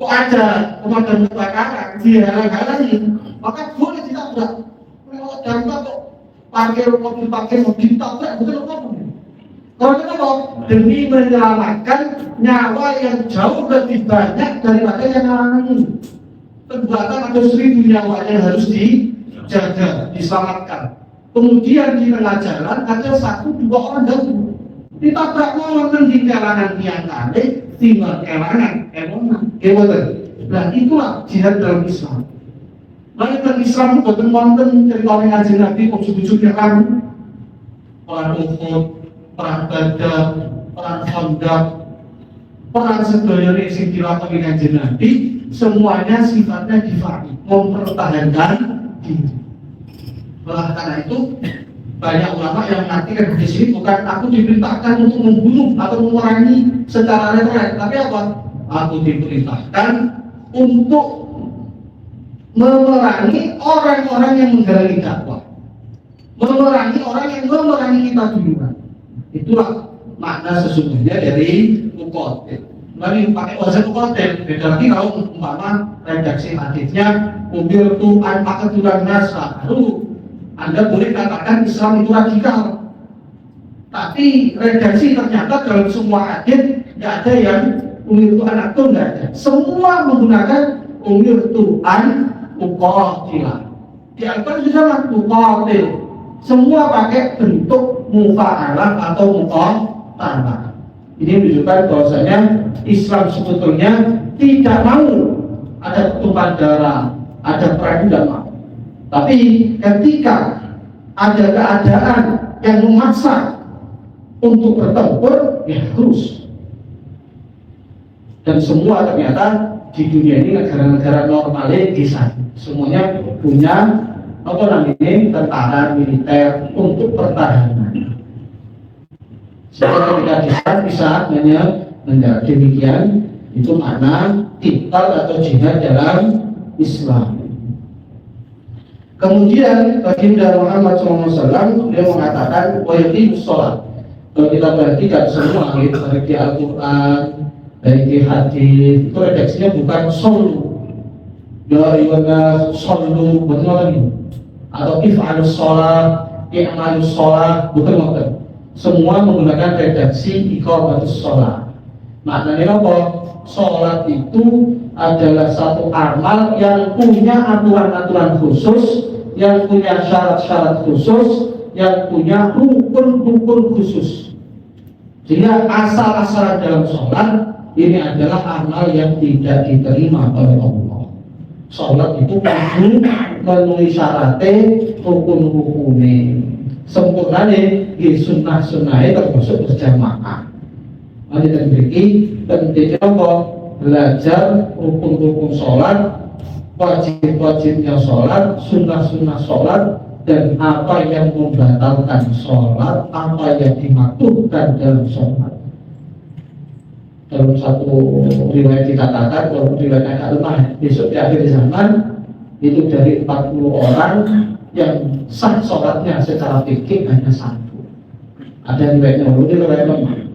Kok ada pemadam kebakaran dihalang-halangi, maka boleh ditabrak. Kalau dampak kok parkir mobil mau ditabrak, betul apa? Karena apa? Demi menyelamatkan nyawa yang jauh lebih banyak daripada yang lain. Bahkan ada 1000 nyawa yang harus dijaga, diselamatkan. Kemudian di tengah jalan ada 1-2 orang gabung. Ditabrak wonten di kalangan tiyang kalih, tinggal kalangan emonan. Nah itulah jihad dalam Islam. Lalu dalam Islam boten wonten cerita Kanjeng Nabi ujug-ujug nyerang perang Uhud, perang Badar, perang Khandaq, perang sedaya sing dilakoni Kanjeng Nabi, semuanya sifatnya difa'i, mempertahankan diri. Oleh karena itu banyak ulama yang mengatakan di sini bukan aku diperintahkan untuk membunuh atau memerangi secara literal, tapi apa? Aku diperintahkan untuk memerangi orang-orang yang menghalangi dakwah, memerangi orang yang memerangi kita duluan. Itulah makna sesungguhnya dari muqatil. Mari pakai bahasa muqatil. Beda lagi kalau umpama redaksi hadisnya umirtu an aqtulan nas, baru Anda boleh katakan Islam itu radikal. Tapi redaksi ternyata dalam semua hadis nggak ada yang umirtu an aqtul, nggak ada. Semua menggunakan umirtu an uqatilah. Di Al-Quran juga sama uqatil. Semua pakai bentuk mufa'alah atau muqatalah. Ini menunjukkan bahwasanya Islam sebetulnya tidak mau ada tumpahan darah, ada perang, tidak mau. Tapi ketika ada keadaan yang memaksa untuk bertempur, ya harus. Dan semua ternyata di dunia ini negara-negara normalnya bisa semuanya punya apa namanya tentara militer untuk pertahanan. Sehingga ketika bisa menjadi demikian, itu makna qital atau jihad dalam Islam. Kemudian baginda Muhammad SAW dia mengatakan wa yuqimus shalah. Kalau kita perhatikan semua dari Al-Quran, dari hadis, itu redaksinya bukan solu. Ya ayyuhannas sallu, bukan lagi. Atau if'alus shalah, i'malus shalah, bukan. Semua menggunakan redaksi iqamatus shalah. Maknanya apa? Sholat itu adalah satu amal yang punya aturan-aturan khusus, yang punya syarat-syarat khusus, yang punya rukun-rukun khusus. Sehingga asal-asalan dalam sholat ini adalah amal yang tidak diterima oleh Allah. Sholat itu perlu memenuhi syaratnya, rukun-rukunnya. Sempurnanya di sunnah-sunnahnya termasuk berjamaah. Mari kita beri pentingnya apa? Belajar rukun-rukun sholat, wajib-wajibnya sholat, sunnah-sunnah sholat, dan apa yang membatalkan sholat, apa yang dimakruhkan dalam sholat. Dalam satu riwayat dikatakan, kalau riwayat agak lemah, besok di akhir zaman itu dari 40 orang yang sah sholatnya secara fikih hanya 1. Ada riwayatnya, riwayat lemah.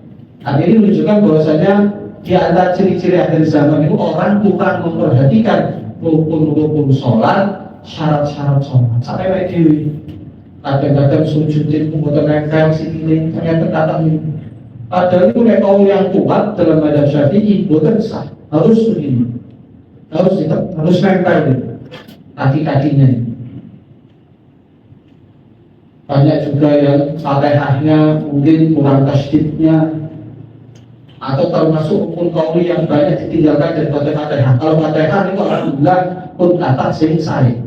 Ini menunjukkan bahwasanya di antara ciri-ciri akhir zaman itu orang bukan memperhatikan rukun-rukun sholat, syarat-syarat sholat. Sampai kayak dewi, kadang-kadang sujudin pembuatan nempel sini, ternyata datang ini. Padahal itu kaum yang kuat dalam mazhab Syafi'i, bukan sah, harus begini, harus nempel gitu, kaki-kakinya. Banyak juga yang Fatihahnya mungkin kurang tasdidnya, atau termasuk rukun qauli yang banyak ditinggalkan dari Fatihah. Kalau Fatihah itu alhamdulillah pun kata sing sae.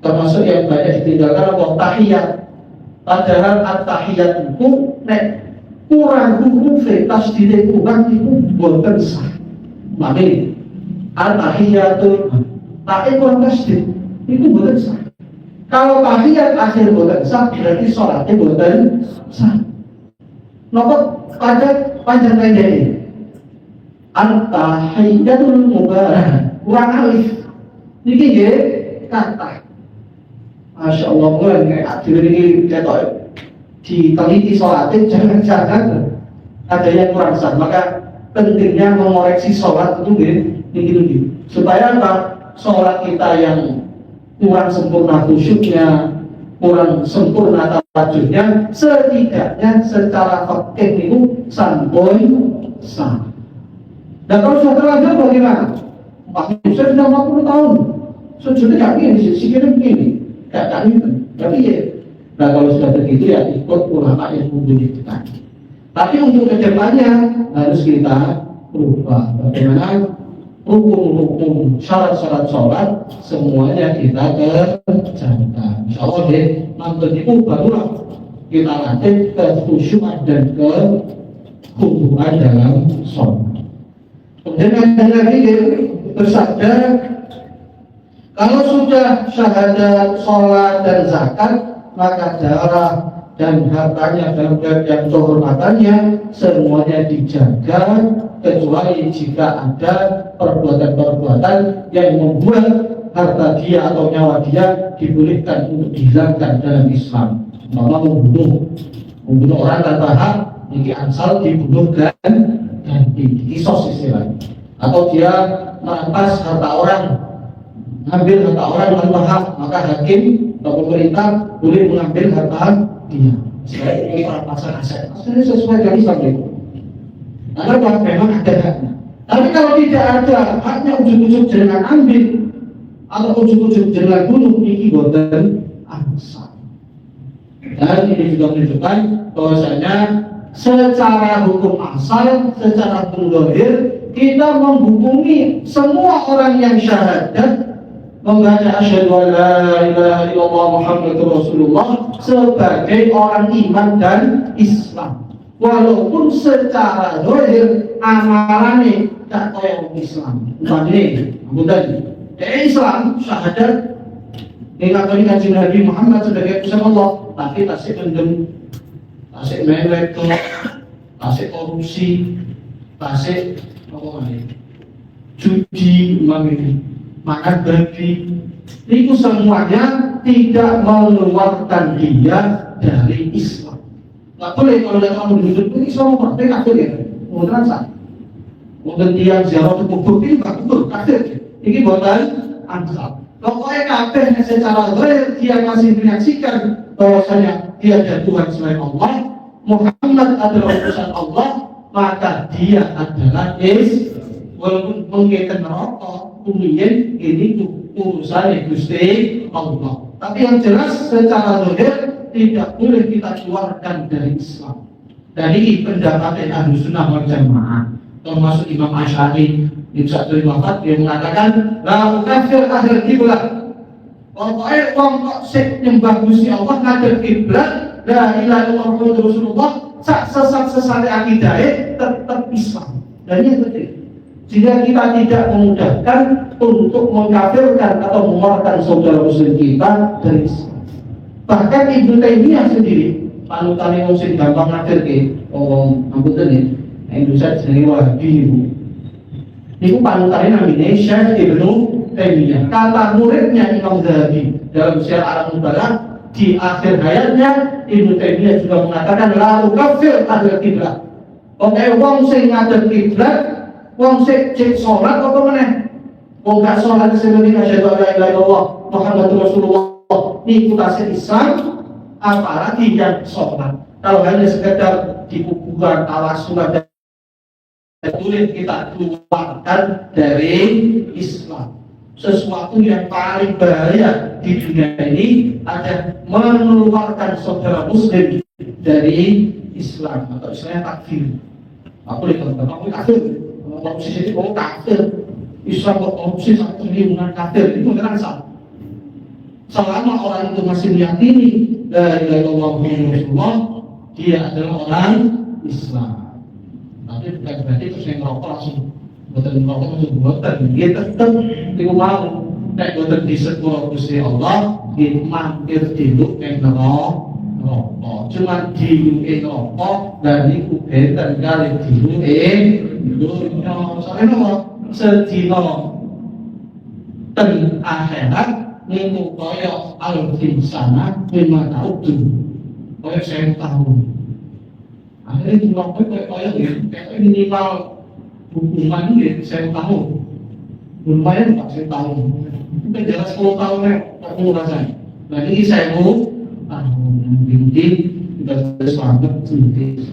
Termasuk yang banyak ditinggalkan apa? Tahiyat. Padahal at-tahiyat itu nek kurang huruf tasdid kurang itu boten sah. Maka at-tahiyatu kurang tasdid itu boten sah. Kalau tahiyat akhir boten sah berarti sholatnya boten sah. Napa panjang ini at-tahiyyatul mubarak kurang alif niki nggih kata Masya Allah, mulai kayak adil ini ketok diteliti sholatnya, jangan-jangan ada yang kurang sah. Maka pentingnya mengoreksi sholat itu begini, supaya apa? Sholat kita yang kurang sempurna khusyuknya, kurang sempurna tawajudnya, setidaknya secara fikih itu sampai sah. Dan kalau sudah terlanjur bagaimana? Saya sudah 40 tahun, sujudnya gak gini, sikirnya begini, gak gitu. Tapi ya, nah kalau sudah begitu ya ikut ulama yang mumpuni kita. Tapi untuk kedepannya harus kita berubah. Bagaimana hukum-hukum syarat-syarat sholat semuanya kita kerjakan. Insya Allah deh, nanti itu barulah kita latih kekhusyukan dan kekhuduan dalam sholat. Kemudian ada lagi bersabda, kalau sudah syahadat, sholat dan zakat, maka darah dan hartanya dan kehormatannya semuanya dijaga, kecuali jika ada perbuatan-perbuatan yang membuat harta dia atau nyawa dia dibolehkan untuk dihilangkan dalam Islam. Membunuh orang tanpa hak, ini asal dibunuh dan kisos istilahnya. Atau dia merampas harta orang, mengambil harta orang tanpa hak, maka hakim atau pemerintah boleh mengambil harta dia. Sebagai ini perampasan aset. Asalnya sesuai dengan Islam itu. Karena memang ada haknya. Tapi kalau tidak ada haknya, ujuk-ujuk jangan ambil atau ujuk-ujuk jangan bunuh, ini boten ansal. Dan ini juga menunjukkan bahwasanya secara hukum asal, secara hukum zahir, kita menghukumi semua orang yang syahadat membaca asyhadu an la ilaha illallah Muhammadur Rasulullah sebagai orang iman dan Islam. Walaupun secara zahir amalannya tak kaya Islam. Umpamanya, dari Islam syahadat mengakui kanjeng Nabi Muhammad sebagai utusan Allah, tapi tasik mendem, tasik melek, tasik korupsi, tasik judi, makan babi, itu semuanya tidak mengeluarkan dia dari Islam. Nggak boleh kalau dia kamu hidup ini Islam murtad kafir ya, mau transa, mungkin dia ziarah kubur ini nggak kubur kafir, ini buatan ansal. Pokoknya kafir secara zahir dia masih menyaksikan bahwasanya dia ada Tuhan selain Allah, Muhammad adalah utusan Allah, maka dia adalah walaupun mengikatkan rokok, kemudian ini urusan Gusti Allah. Tapi yang jelas secara zahir tidak boleh kita keluarkan dari Islam. Dari pendapat Ahlussunnah wal Jamaah, termasuk Imam Asy'ari di satu wafat dia mengatakan la kafir ahlul kiblat. Pokoknya wong kok sik nyembah Gusti Allah ngadep kiblat, la ilaha illallah Muhammadur Rasulullah, sak sesat-sesat akidahe tetap Islam. Dan ini penting. Jika kita tidak memudahkan untuk mengkafirkan atau mengeluarkan saudara muslim kita dari Islam. Bahkan Ibnu Taimiyah sendiri, panutan yang sing gampang ngafirke, ampun nih, Indonesia jenenge Wahabi niku. Niku panutane namine Syekh Ibnu Taimiyah. Kata muridnya Imam Zahabi dalam Syiar Alam Mubarak di akhir hayatnya, Ibnu Taimiyah juga mengatakan la kafir ahlul kiblat. Oke, wong sing ngadep kiblat, wong sing cek salat apa meneh? Wong gak salat sebelum asyhadu an la ilaha illallah Muhammadur Rasulullah niku tasih Islam, apalagi yang sholat. Kalau hanya sekedar di kuburan tawasul dan boleh kita keluarkan dari Islam. Sesuatu yang paling bahaya di dunia ini ada mengeluarkan saudara muslim dari Islam atau istilahnya takfir. Aku lihat kamu kafir, korupsi itu kamu kafir. Islam korupsi satu lingkungan kafir itu beneran salah. Selama orang itu masih meyakini la ilaha illallah Muhammadur Rasulullah, dia adalah orang Islam. Tapi bukan berarti terus yang merokok langsung boten merokok langsung boten. Dia tetap itu mau nek boten disepuro Gusti Allah, dia mampir diluk yang rokok. Cuma diluk rokok dan iku benten kali diluk dunya. Soalnya sedina ten akhirat niku kaya alfin sana 5 tahun. Kaya 1000 tahun. Akhirnya jumlahnya kaya minimal hukuman ini 1000 tahun. Lumayan Pak 1000 tahun. Itu jelas 10 tahun ya, tak perlu rasanya. Nah ini 1000 tahun. Binti kita selamat binti.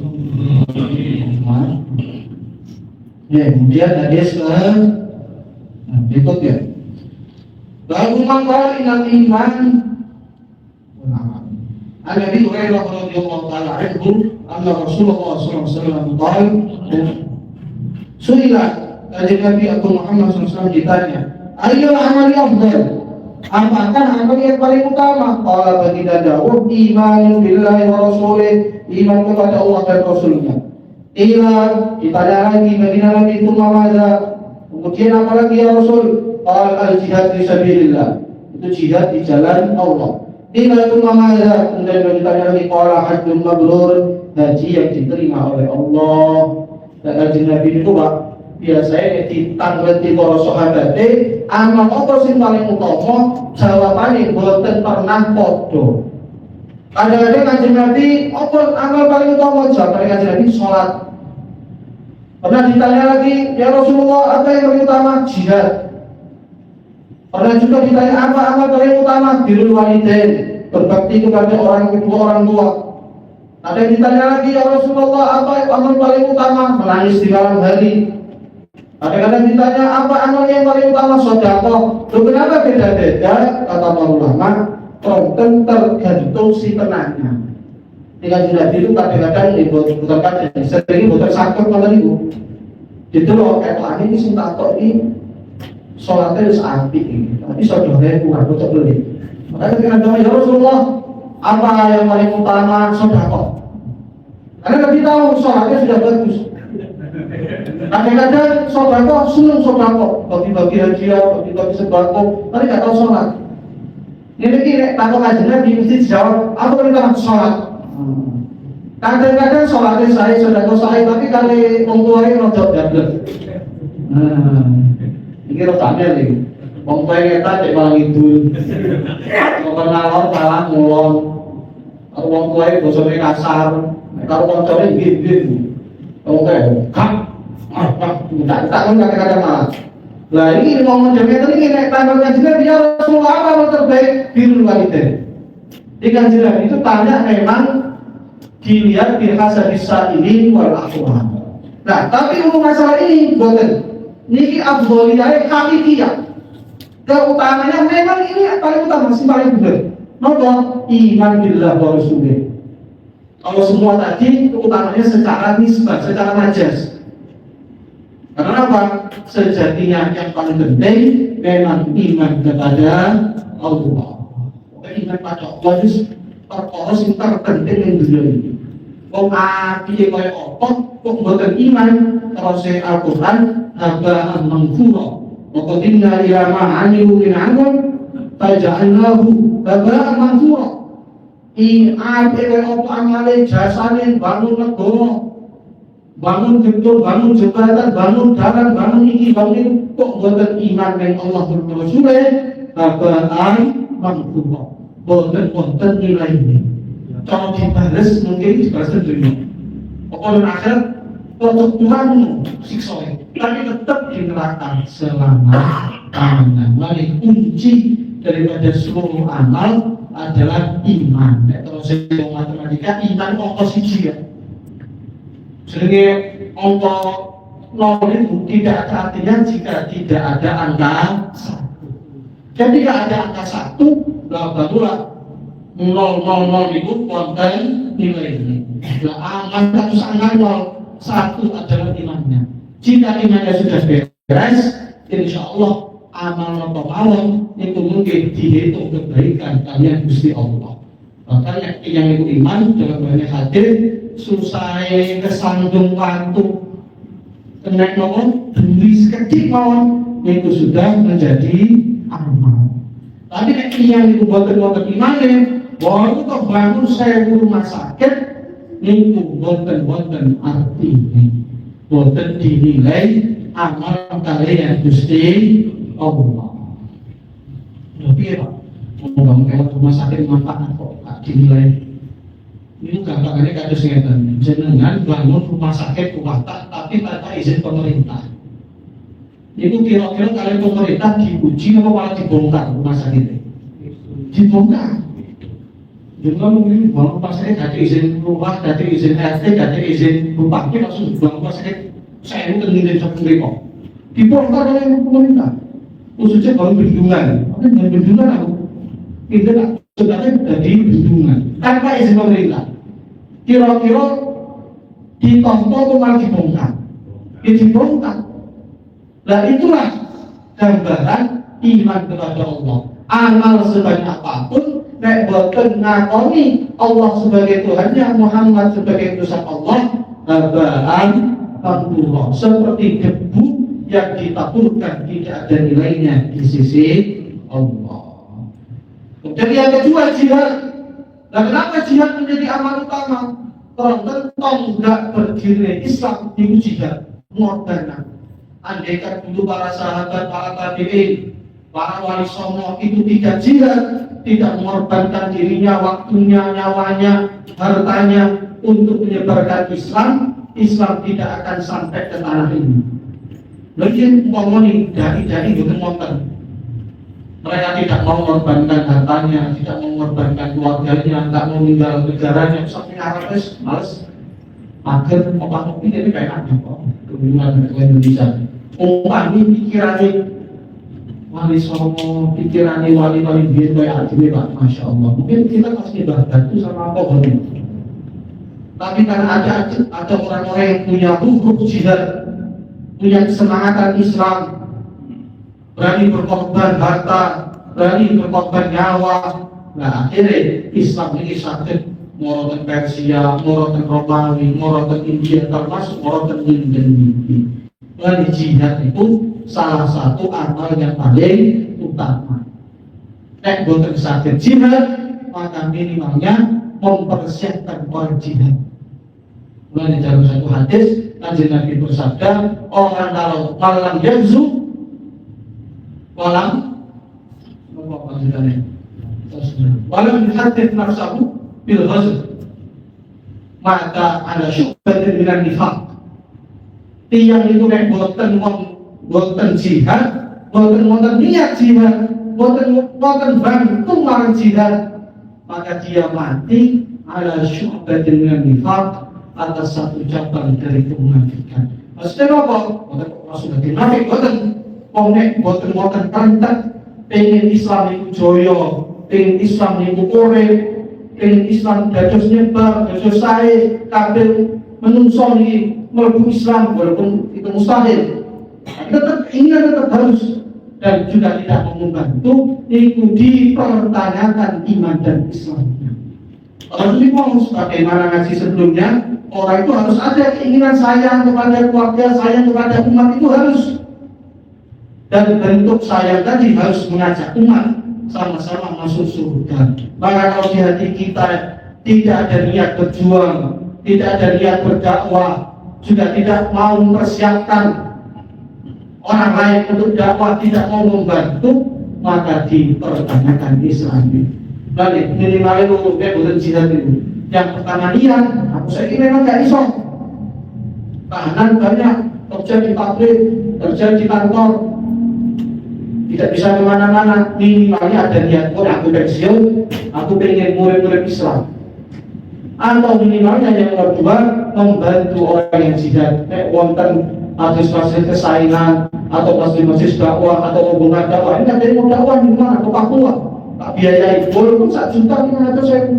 Ya, kemudian hadis berikut ya. Lalu mangkal inal iman. An-Nabi Hurairah radhiyallahu taala anhu, anna Rasulullah sallallahu alaihi wasallam qala, Suila, dari Nabi Abu Muhammad SAW ditanya, ayyul amali afdal? Apakah amal yang paling utama? Qala baginda Daud, iman billahi wa rasulih, iman kepada Allah dan Rasulnya. Ila, ditanya lagi baginda Nabi itu mamaza. Kemudian apa lagi ya Rasul? Qala al-jihad fi sabilillah. Itu jihad di jalan Allah. Ila itu mamaza. Kemudian ditanya lagi qala hajjun mabrur, haji yang diterima oleh Allah. Dan haji Nabi itu Pak, biasanya ditanggleti para sahabat amal apa sing paling utama? Jawabane boten pernah padha. Kadang-kadang haji Nabi, apa amal paling utama? Jawabane haji Nabi salat. Pernah ditanya lagi, ya Rasulullah, apa yang paling utama? Jihad. Pernah juga ditanya apa amal paling utama? Birrul walidain, berbakti kepada orang tua. Ada yang ditanya lagi, ya Rasulullah, apa amal paling utama? Menangis di malam hari. Kadang-kadang ditanya, apa amal yang paling utama? Sedekah. Loh, kenapa beda-beda? Kata para ulama, konten tergantung si penanya. Dengan Nabi itu kadang-kadang bukan kadang, sering bukan sakit malah itu. Itu loh, kayak ini sing takut ini sholatnya harus api ini. Tapi saudaranya kurang untuk beli. Makanya kadang-kadang, ya Rasulullah, apa yang paling utama? Sedekah. Karena Nabi tahu sholatnya sudah bagus. Kadang-kadang sedekah senang sedekah, bagi-bagi hadiah, bagi-bagi sembako, tapi nggak tahu sholat. Ini kira takut aja Nabi mesti dijawab, apa yang utama? Sholat. Kadang-kadang sholatnya saya sedekah saya, tapi kali mengkuari rodok double. Ini rodoknya nih. Mengkuari kita cek malah ngidul. Mengenalon malah ngulon. Kalau mengkuari bosoknya kasar. Kalau mengkuari gini-gini. Mengkuari kak. Tak kadang-kadang malah. Nah ini ngomong jamiatan ini naik tanggalnya juga dia Rasulullah apa yang terbaik birrul walidain. Di kanjiran itu tanya memang dilihat biasa bisa ini wal akhwat. Nah tapi untuk masalah ini boten niki afdholiyah hakikiyah. Keutamanya memang ini paling utama sih paling benar. Nopo iman billah wa rasulih. Kalau semua tadi keutamanya secara nisbah, secara majas. Karena apa? Sejatinya yang paling penting memang iman kepada Allah. Iman pada Allah itu perkara sing terpenting ning dunia ini. Wong api kaya apa kok mboten iman terus Al-Qur'an haba'an manthura. Wa qadimna ila ma 'amilu min 'amal faja'alnahu haba'an manthura. Api kaya apa amale jasane bangun negara, bangun gedung, bangun jembatan, bangun dalan, bangun iki, bangun itu kok mboten iman ning Allah Rasul haba'an manthura. Boten nilai ini. Kalau dibalas mungkin dibalas dunia. Pokoknya akhir untuk Tuhan siksa, tapi tetap di neraka selama-lamanya. Mari kunci daripada seluruh amal adalah iman. Terus saya matematika iman ongkos siji ya. Sebagai ongkos nol itu tidak ada artinya jika tidak ada angka 1. Jadi tidak ada angka 1, barulah 000 itu konten nilai ini. Amal satu angka 1 adalah imannya. Jika imannya sudah beres, insya Allah amal mawon itu mungkin dihitung kebaikan kalian Gusti Allah. Makanya yang itu iman dalam banyak hadir susah kesandung waktu kena mawon beli sekedik mawon itu sudah menjadi amal. Tapi yang itu buatan imannya, bahwa itu bangun 1000 rumah sakit, itu buatan artinya, buatan dinilai amal kalian Gusti Allah. Tapi ya Pak, membangun kayak rumah sakit manfaat kok gak dinilai. Ini gampangannya kados ngeten, jenengan bangun rumah sakit kuwata tapi tanpa izin pemerintah. Itu kira-kira kalian pemerintah diuji apa malah dibongkar rumah sakitnya? Dibongkar. Jenengan mungkin bangun rumah sakit gak ada izin rumah, gak ada izin RT, gak ada izin bupati, langsung bangun rumah sakit saya itu ngilin satu rekor. Dibongkar oleh pemerintah. Khususnya bangun bendungan. Apa yang bendungan aku? Itu tak sebenarnya jadi bendungan tanpa izin pemerintah. Kira-kira ditonton atau malah dibongkar? Dibongkar. Nah itulah gambaran iman kepada Allah. Amal sebanyak apapun, nek boten ngakoni Allah sebagai Tuhannya, Muhammad sebagai utusan Allah, habaan manthura, seperti debu yang ditaburkan, tidak ada nilainya di sisi Allah. Jadi yang kedua jihad. Dan kenapa jihad menjadi amal utama? Tentang nggak berdiri Islam di jihad mengorbankan. Andaikan dulu para sahabat, para tabi'in, para wali songo itu tidak jihad, tidak mengorbankan dirinya, waktunya, nyawanya, hartanya untuk menyebarkan Islam, Islam tidak akan sampai ke tanah ini. Lalu ngomongin dari bukan motor. Mereka tidak mau mengorbankan hartanya, tidak mau mengorbankan keluarganya, tidak mau meninggal negaranya, sampai Arabes, males. Akhir opak-opak ini kayak apa kok? Kebingungan Indonesia. Ini pikirannya wali songo, pikirannya wali-wali biar kayak adil Pak, Masya Allah. Mungkin kita pasti batu sama pohon. Tapi karena ada orang-orang yang punya ruh jihad, punya kesemangatan Islam, berani berkorban harta, berani berkorban nyawa. Nah akhirnya Islam ini sakit morotan Persia, morotan Romawi, morotan India, termasuk morotan Indonesia. Dan jihad itu salah satu amal yang paling utama. Nek boten sakit jihad, maka minimalnya mempersiapkan orang jihad. Mulai dalam satu hadis, Kanjeng Nabi bersabda, orang kalau malam yanzu, walam hadith nafsahu bil ghazw, maka ada syubhatin minan nifaq. Tiang itu nek boten jihad, boten niat jihad, boten bantu marang jihad, maka dia mati ala syubhatin minan nifaq, atas satu cabang dari kemunafikan. Maksudnya apa? Maksudnya dinafik boten. Boten kantak pengen Islam itu joyo, pengen Islam itu urip, pengen Islam dados nyebar, dados sae, kabeh menungso iki mlebu Islam walaupun itu mustahil. Tetap harus dan juga tidak membantu itu dipertanyakan iman dan Islamnya. Rasulullah sebagaimana ngaji sebelumnya, orang itu harus ada keinginan sayang kepada keluarga, sayang kepada umat, itu harus. Dan bentuk sayang tadi harus mengajak umat sama-sama masuk surga. Maka kalau di hati kita tidak ada niat berjuang, tidak ada niat berdakwah, juga tidak mau mempersiapkan orang lain untuk dakwah, tidak mau membantu, maka dipertanyakan Islam. Balik minimal itu bukan jihad itu. Yang pertama niat, aku saya memang gak iso. Tahanan banyak, kerja di pabrik, kerja di kantor, tidak bisa kemana-mana. Minimalnya ada niat, aku pensiun, aku pengen murid-murid Islam. Atau minimalnya yang kedua, membantu orang yang jihad. Wonten mahasiswa kesaingan atau masjid-masjid dakwah atau hubungan dakwah. Ini ada yang mau dakwah di mana? Ke Papua. Tak biayai, walaupun 1 juta 500.000.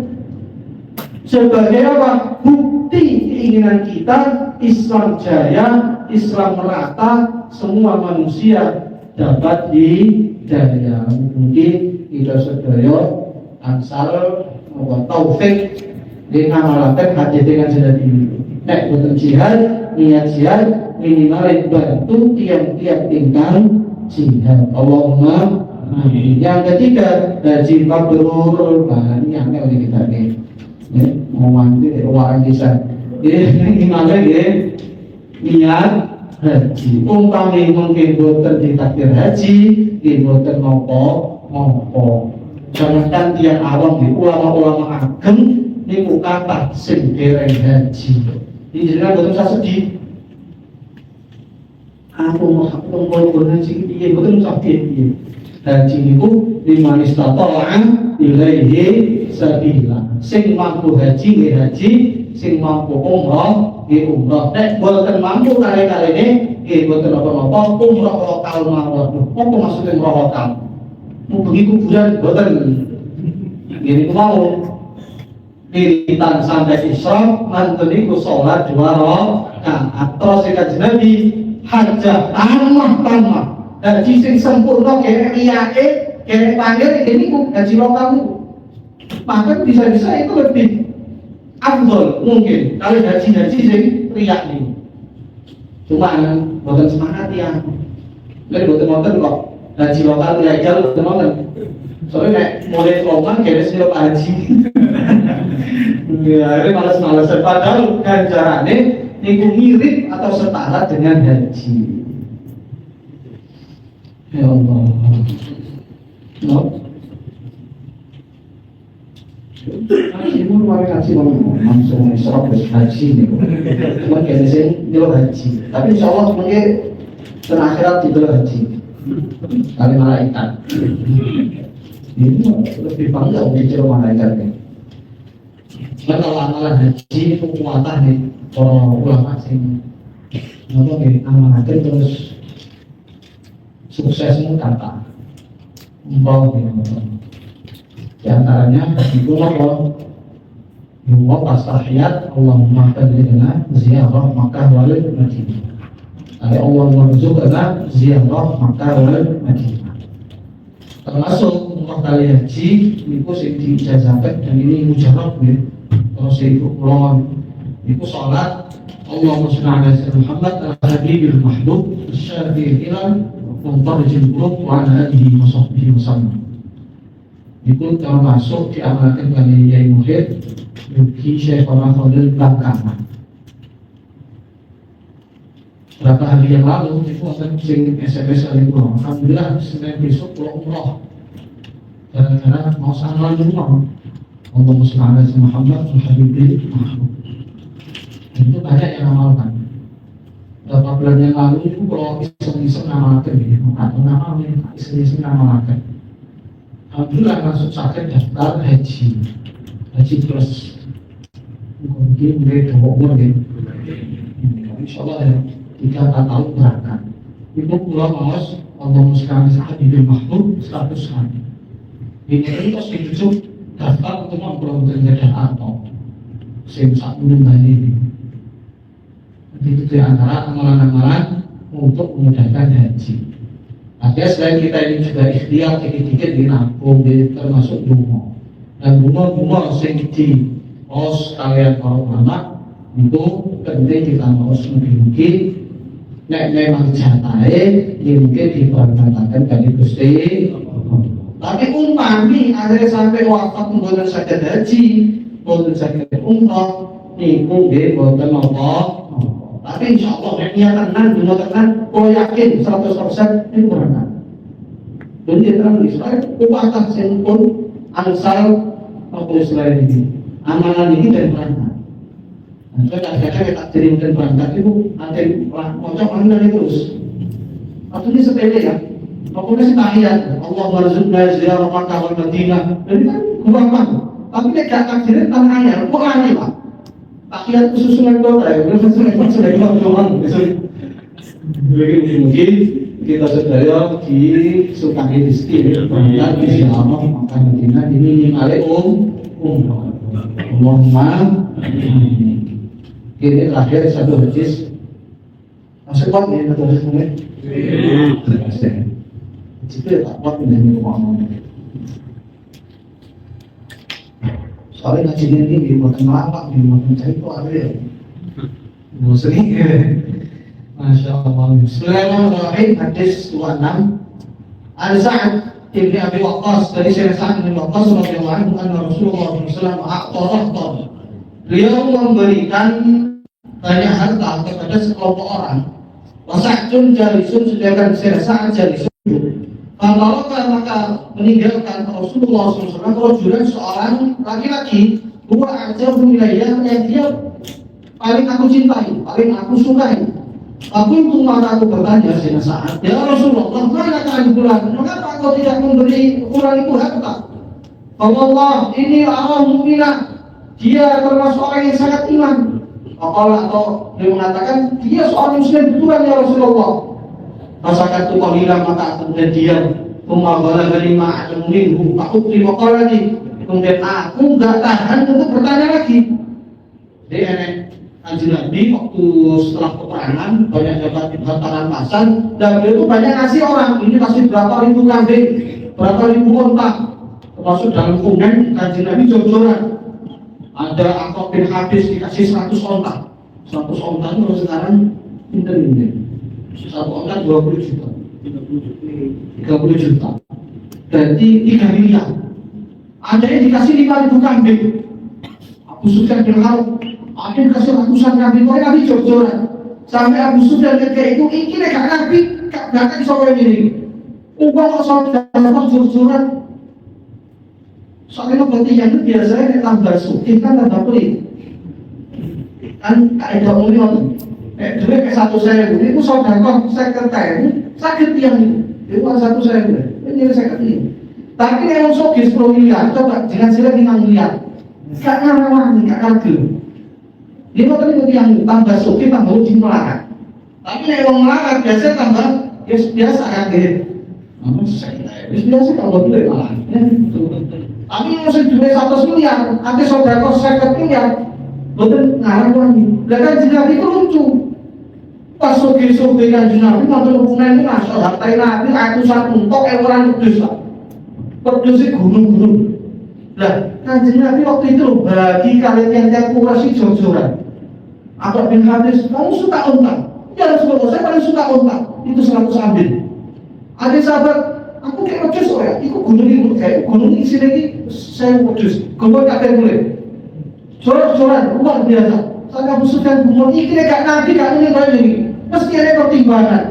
Sebagai apa? Bukti keinginan kita Islam jaya, Islam merata, semua manusia dapat didaya. Mungkin kita sedaya ansal taufik dengan melakukan hati dengan jalan ini. Nek boten jihad, niat jihad minimal bantu tiap-tiap tinggal jihad. Allahumma amin. Yang ketiga, haji mabrur. Nah ini yang oleh kita nih. Mau mandi ruang desa. Ini gimana ya? Niat haji. Umpami mungkin boten ditakdir haji, boten ngopo. Jangankan tiang awam di ulama-ulama ageng niku kathah sing dereng haji. Iki jenengan boten usah sedih. Aku mau haji piye boten usah piye. Haji niku liman istata'a ilaihi sabila. Sing mampu haji nggih haji, sing mampu umrah nggih umrah. Nek boten mampu kali-kaline nggih boten apa-apa umrah lokal mawon. Apa maksudnya umrah lokal? Mugi kuburan boten. Gini mau wiritan sampai Isra mantun niku salat 2 rakaat. Terus Kanjeng Nabi hajah tamah. Haji sing sempurna kene iyake, kene panggil niku haji lokal. Maka bisa-bisa itu lebih afdol mungkin kalau haji sing riak niku. Cuma boten semangat ya. Lek boten wonten kok haji lokal ilegal boten wonten. Soalnya nek mulai loman kayaknya siap haji. Ya, ini malas-malasan. Padahal ganjarannya niku mirip atau setara dengan haji. Ya Allah. No. Ini mau kasih langsung serap haji nih. Cuma kayaknya sih dia haji. Tapi insya Allah sebagai terakhirat juga haji. Kali malaikat. Ini lebih bangga mikir malaikatnya. Cuma kalau amalan haji itu kuatah nih para ulama sing ngono nggih amalaken terus suksesmu kata. Mbok ngono. Di antaranya itu apa? Dua pas tahiyat Allahumma qadilna ziyarah Makkah wal Madinah. Allah warzuqna ziyarah Makkah wal Madinah. Termasuk umrah kali haji niku sing diijazahkan dan ini mujarab ya. Terus itu ulama niku salat Allahumma shalli ala sayyidina Muhammad al-habibil mahbub asy-syafi'il ilal muntarijil qulub wa ala alihi wa sahbihi wasallam. Niku termasuk diamalkan kali Yai Muhid Yuki Syekh Fadil belakangan. Berapa hari yang lalu itu akan sing SMS kali pulau. Alhamdulillah Senin besok pulau umroh. Gara-gara mau sana umroh. Allahumma shalli ala sayyidina Muhammad al-habibil mahbub. Itu banyak yang amalkan. Berapa bulan yang lalu itu kalau iseng-iseng amalkan ya, atau nama iseng-iseng amalkan. Alhamdulillah masuk sakit daftar haji plus. Mungkin mulai umur ya. Insyaallah ya. 3 tahun berangkat. Ibu pulau mawas Allah sekali saat di mahmud 100 hari. Ini terus dicucuk daftar untuk pulau terjadi atau sim saat ini. Itu di antara amalan-amalan untuk memudahkan haji. Artinya selain kita ini juga ikhtiar dikit-dikit dinabung, termasuk bunga. Dan bunga sing di os kalian para ulama itu penting kita harus mungkin. Nek memang jatahe mungkin diperbantakan dari Gusti. Tapi umpami akhirnya sampai wafat mboten saged haji, mboten saged umrah, niku nggih mboten apa. Tapi insyaallah nek niat tenan, dunia tenan, kok yakin 100% niku berangkat. Jadi terang di sana, kuatah sing pun angsal apa Israel ini. Amalan ini dan berangkat. Nah, kadang-kadang kita kirimkan berangkat itu nanti pocok dari terus. Artinya sepele ya. Pokoknya sih tahiyat. Allah warzuqna ziyarah Makkah wal Madinah. Jadi kan gampang. Tapi nek gak takdirin tanah ayat, kok aneh Pak. Tahiyat susunan kota ya, sudah doang. Mungkin kita sedaya di Sukai Rizki berangkat di Ziyarah Makkah Madinah ini umrah. Allahumma ini terakhir satu hadis masih kuat nih satu hadis ini. Jadi tak kuat ini ngomong. Soalnya ngaji ini di makan lama, di makan cari itu ada ya. Sering ya. Masya Allah. Bismillahirrahmanirrahim. Hadis 26. Al-Sa'ad ibn Abi Waqqas dari Syekh Sa'ad bin Waqqas radhiyallahu anhu anna Rasulullah SAW a'tarahta. Beliau memberikan banyak harta kepada sekelompok orang. Wasa'dun jalisun sedangkan Syekh Sa'ad jalisun. Kalau maka meninggalkan Rasulullah SAW rojulan seorang laki-laki dua aja wilayah yang dia paling aku cintai, paling aku sukai. Aku itu maka aku bertanya sehingga saat ya Rasulullah, mana kalian bulan? Mengapa kau tidak memberi ulang itu harta? Allah ini Allah mukminah, dia termasuk orang yang sangat iman. Atau dia mengatakan dia seorang muslim betulan ya Rasulullah. Masakan tu qalilan maka kemudian diam. Pembawalan dari ma'adun minhu aku terima lagi. Kemudian aku gak tahan untuk bertanya lagi. Jadi Kanjeng Nabi waktu setelah peperangan banyak dapat hantaran pasan dan beliau itu banyak ngasih orang. Ini kasih berapa ribu kambing, berapa ribu onta. Termasuk dalam komen Kanjeng Nabi jor-joran. Ada Aqqab bin Habis dikasih 100 onta. 100 onta itu sekarang pinter-pinter. 1 onta 20 juta. 30 juta. Berarti 3 miliar. Ada yang dikasih 5.000 kambing. Abu Sufyan bin Harb, ada yang dikasih ratusan kambing. Mereka Nabi jor-joran. Sampai Abu Sufyan ketika itu ini gak Nabi, gak akan soal ini. Ubah kok soal dalam jor-joran. Soalnya berarti yang itu biasanya tambah suki kan tambah pelit. Kan kaidah umum dulu ke 1.000 itu saudara sekretari sakit tiang itu 1.000 ini jadi sakit tiang. Tapi yang masuk di 10 miliar coba jangan sila 5 miliar gak ngarawani, gak kagel. Dia mau tadi tiang tambah suki tambah uji melarat. Tapi yang melarat biasanya tambah biasa kaget. Biasa tambah beli malah. Tapi yang masih duit 100 miliar, nanti saudara 50 miliar, betul ngarang lagi. Dan Kanjeng Nabi itu lucu. Pas sugi-sugi Kanjeng Nabi, nonton hubungan itu masuk hartai Nabi, ratusan untuk orang kudus lah. Kudus gunung-gunung. Nah, Kanjeng Nabi waktu itu bagi kalian yang kurasi jor-joran. Aqqab bin Habis, kamu suka unta? Ya Rasulullah, saya paling suka unta. Itu 100 ambil. Ada sahabat, aku kayak wedhus ya, itu gunung itu kayak gunung isi lagi saya wedhus, gunung kakek boleh. Soran luar biasa. Saya Abu Sufyan gunung ini gak nabi gak ini lagi, mesti ada pertimbangan.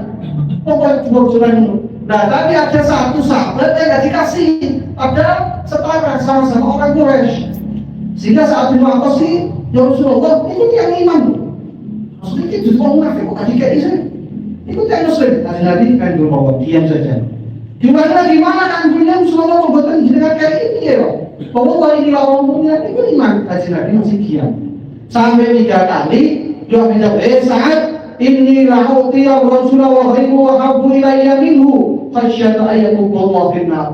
Pokoknya soran itu. Nah tapi ada satu sahabat yang gak dikasih, padahal setara sama-sama orang Quraisy. Sehingga saat Abbas sih, ya Rasulullah, itu yang iman. Maksudnya itu juga munafik kok gak dikasih. Itu yang muslim. Kanjeng Nabi kan bahwa diam saja. Di mana kan punya Rasulullah membuatkan jenengan kayak ini ya, bahwa ini lawan punya itu iman. Kanjeng Nabi masih diam. Sampai 3 kali dia minta saat ini lahoti ya Rasulullah wa khairu wa habbu ilayya minhu fasyata ayatullah finnar.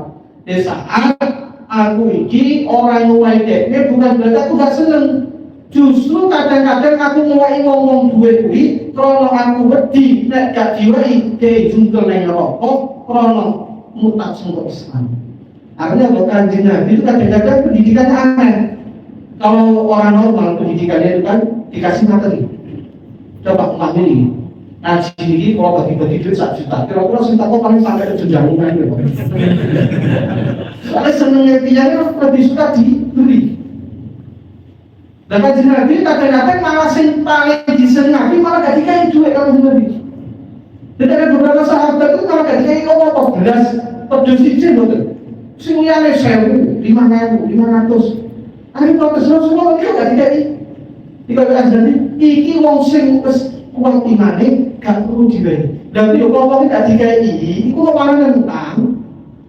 Di saat aku iki orang mulai dekne bukan berarti aku gak seneng. Justru kadang-kadang aku mulai ngomong duwe kuwi krana aku wedi nek gak diwehi ke jungkel nang neraka krana mutak sangka Islam. Artinya buat Kanjeng Nabi itu kadang-kadang pendidikannya aneh. Kalau orang normal pendidikannya itu kan dikasih materi. Coba umpamanya ngaji ini kalau bagi-bagi duit 1 juta, kira-kira sing tak paling sampai ke jenjang umum gitu. Soalnya senengnya dia lebih suka diberi. Dan Kanjeng Nabi kadang-kadang malah sing paling diseneng Nabi malah gak dikai duit kalau Nabi. Dan ada beberapa sahabat itu malah gak dikai apa beras pedus izin betul. Sing liyane 1.000, 5.000, 500. Ari protes Rasulullah itu gak dikai. Dikatakan jadi iki wong sing wis kuat imane gak perlu diwehi. Dan yo kalau gak dikai iku kok malah nentang.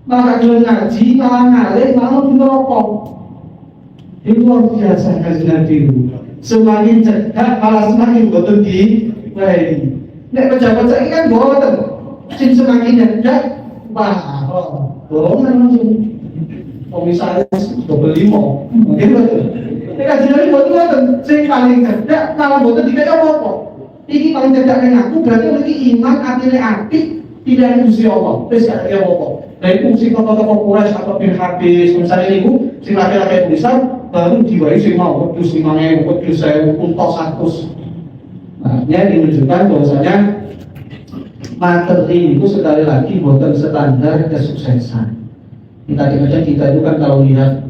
Malah gak ngaji, malah ngalih, malah neraka. Itu luar biasa Kanjeng Nabi itu. Semakin cerdas malah semakin betul diwehi. Nek pejabat saya kan boten. Sing semakin cerdas, wah, borongan langsung. Komisaris double 5. Gitu. Nek Kanjeng Nabi boten, sing paling cerdas malah boten dikaya apa-apa. Iki paling cerdas ning aku berarti iki iman atine apik, tidak Gusti Allah. Wis gak kaya apa-apa. Dari fungsi tokoh-tokoh Quraisy atau bin Habis misalnya itu si laki-laki tulisan baru diwaris sing mau wedhus 5.000 wedhus 1.000 unta 100. Nah, ini menunjukkan bahwasanya materi itu sekali lagi bukan standar kesuksesan. Kita itu kan kalau lihat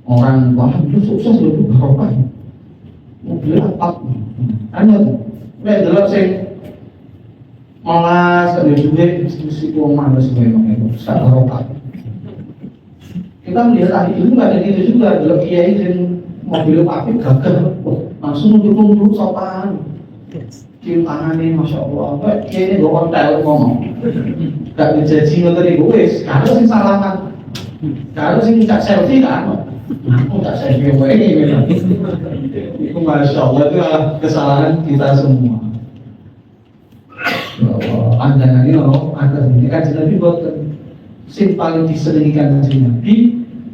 orang wah itu sukses lebih berapa ya? Mobil apa? Hanya tuh, delok sing malas ada duit mesti uang malas memang itu secara rokat. Kita melihat ahli ilmu nggak ada gitu juga, dalam kiai dan mobil pakai gagal langsung dulu sopan cium tangannya, masya Allah. Kiai ini gue kontel ngomong gak dijaji ngerti gue, kalau sih salaman, kalau sih minta selfie kan, aku tak selfie gue ini memang. Itu masya Allah itu adalah kesalahan kita semua. Pandangan ini loh, ada ini kan Nabi buat yang paling diselingikan dari Nabi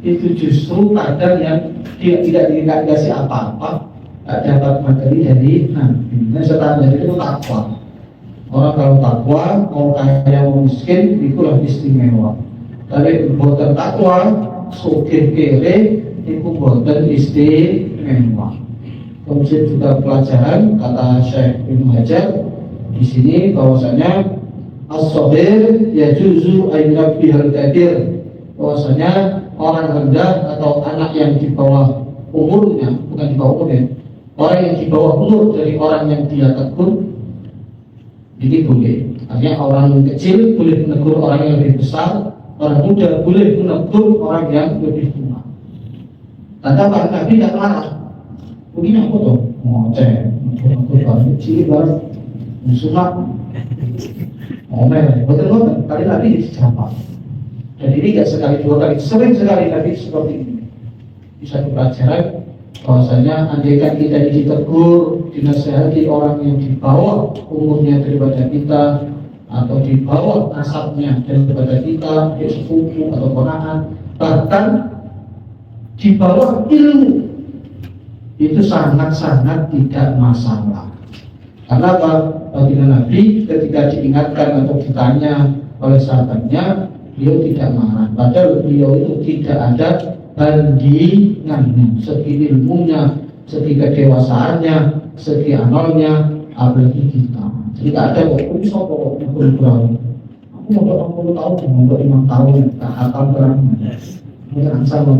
itu justru kadang yang tidak dikasih apa-apa, tak dapat materi dari Nabi. Nah, standar itu takwa. Orang kalau takwa, mau kaya mau miskin, itu lebih istimewa. Tapi buatan takwa, sugih kere, itu buatan istimewa. Kemudian juga pelajaran kata Syekh Ibnu Hajar di sini bahwasanya as-sabir yajuzu ayyab bihal kabir, bahwasanya orang rendah atau anak yang di bawah umurnya, bukan di bawah umurnya, orang yang di bawah umur dari orang yang dia tegur ini boleh. Artinya orang kecil boleh menegur orang yang lebih besar, orang muda boleh menegur orang yang lebih tua. Tanda Pak Nabi tidak marah. Begini aku tuh ngoceh, orang kecil baru musuh ngomel, betul-betul kali Nabi siapa? Dan ini tidak sekali dua kali, sering sekali Nabi seperti ini. Di satu pelajaran bahwasanya andaikan kita ditegur, dinasihati orang yang di bawah umurnya daripada kita atau di bawah nasabnya daripada kita, di sepupu atau ponakan, bahkan di bawah ilmu, itu sangat-sangat tidak masalah. Karena apa? Baginda Nabi ketika diingatkan atau ditanya oleh sahabatnya, beliau tidak marah. Padahal beliau itu tidak ada bandingannya, segi ilmunya, segi kedewasaannya, segi amalnya, apalagi kita. Jadi tidak ada kok, ini sopo kok berani. Aku mau 40 tahun, mau 5 tahun, tak hafal berani. Bukan sama.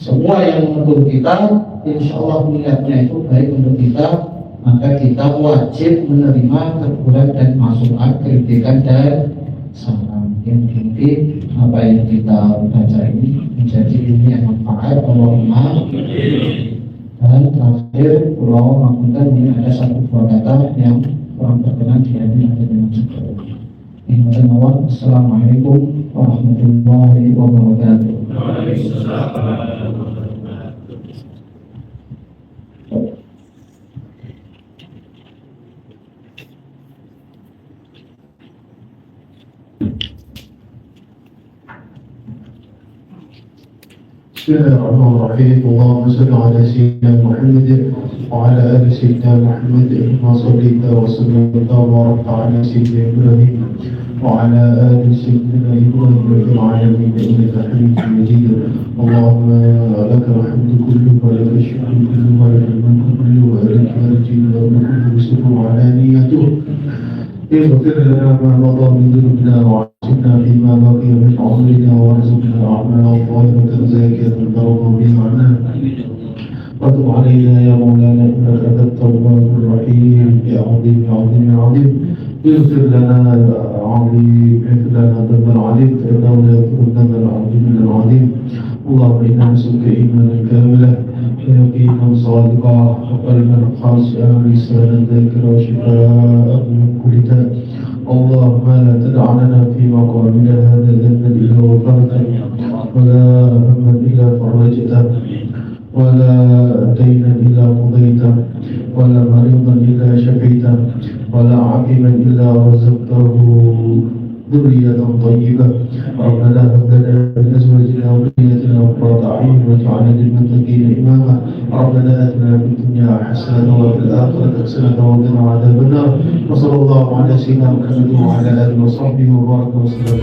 Semua yang menegur kita, insya Allah niatnya itu baik untuk kita, maka kita wajib menerima teguran dan masukan, kritikan dan saran. Yang penting apa yang kita baca ini menjadi ilmu yang manfaat. Allahumma. Dan terakhir, pulau mengapunten ini ada satu dua kata yang kurang berkenan di hati nanti dengan cukup. Assalamualaikum warahmatullahi wabarakatuh. بسم الله الرحمن الرحيم. اللهم صل على سيدنا محمد وعلى ال سيدنا محمد كما صليت وسلمت وباركت على سيدنا ابراهيم وعلى ال سيدنا ابراهيم في العالمين انك حميد مجيد. اللهم لك الحمد كله ولك الشكر كله ولك الملك كله واليك يرجي الامر كله بسره وعلانيته. اغفر لنا ما مضى من ذنوبنا وعافنا فيما بقي من عمرنا وارزقنا الاعمال الظاهره زاكيه ترضى بها عنا. وتب علينا يا مولانا انك انت التواب الرحيم. يا عظيم يا عظيم يا عظيم. اغفر لنا عظيم، اغفر لنا ذنبا عظيم فانه لا يغفر الذنب العظيم الا العظيم. اللهم انا نسالك ايمانا كاملا ويقينا صادقا وقلبا خاشعا ولسانا ذاكرا وشفاء من كل داء. اللهم لا تدع لنا في مقامنا هذا ذنبا الا غفرته ولا هما الا فرجته ولا دينا الا قضيته ولا مريضا الا شفيته ولا عقيما الا رزقته ذرية طيبة. ربنا هب لنا من أزواجنا وذريتنا قرة أعين واجعلنا للمتقين إماما. ربنا آتنا في الدنيا حسنة وفي الآخرة حسنة وقنا عذاب النار. وصلى الله على سيدنا محمد وعلى آله وصحبه وبارك وسلم.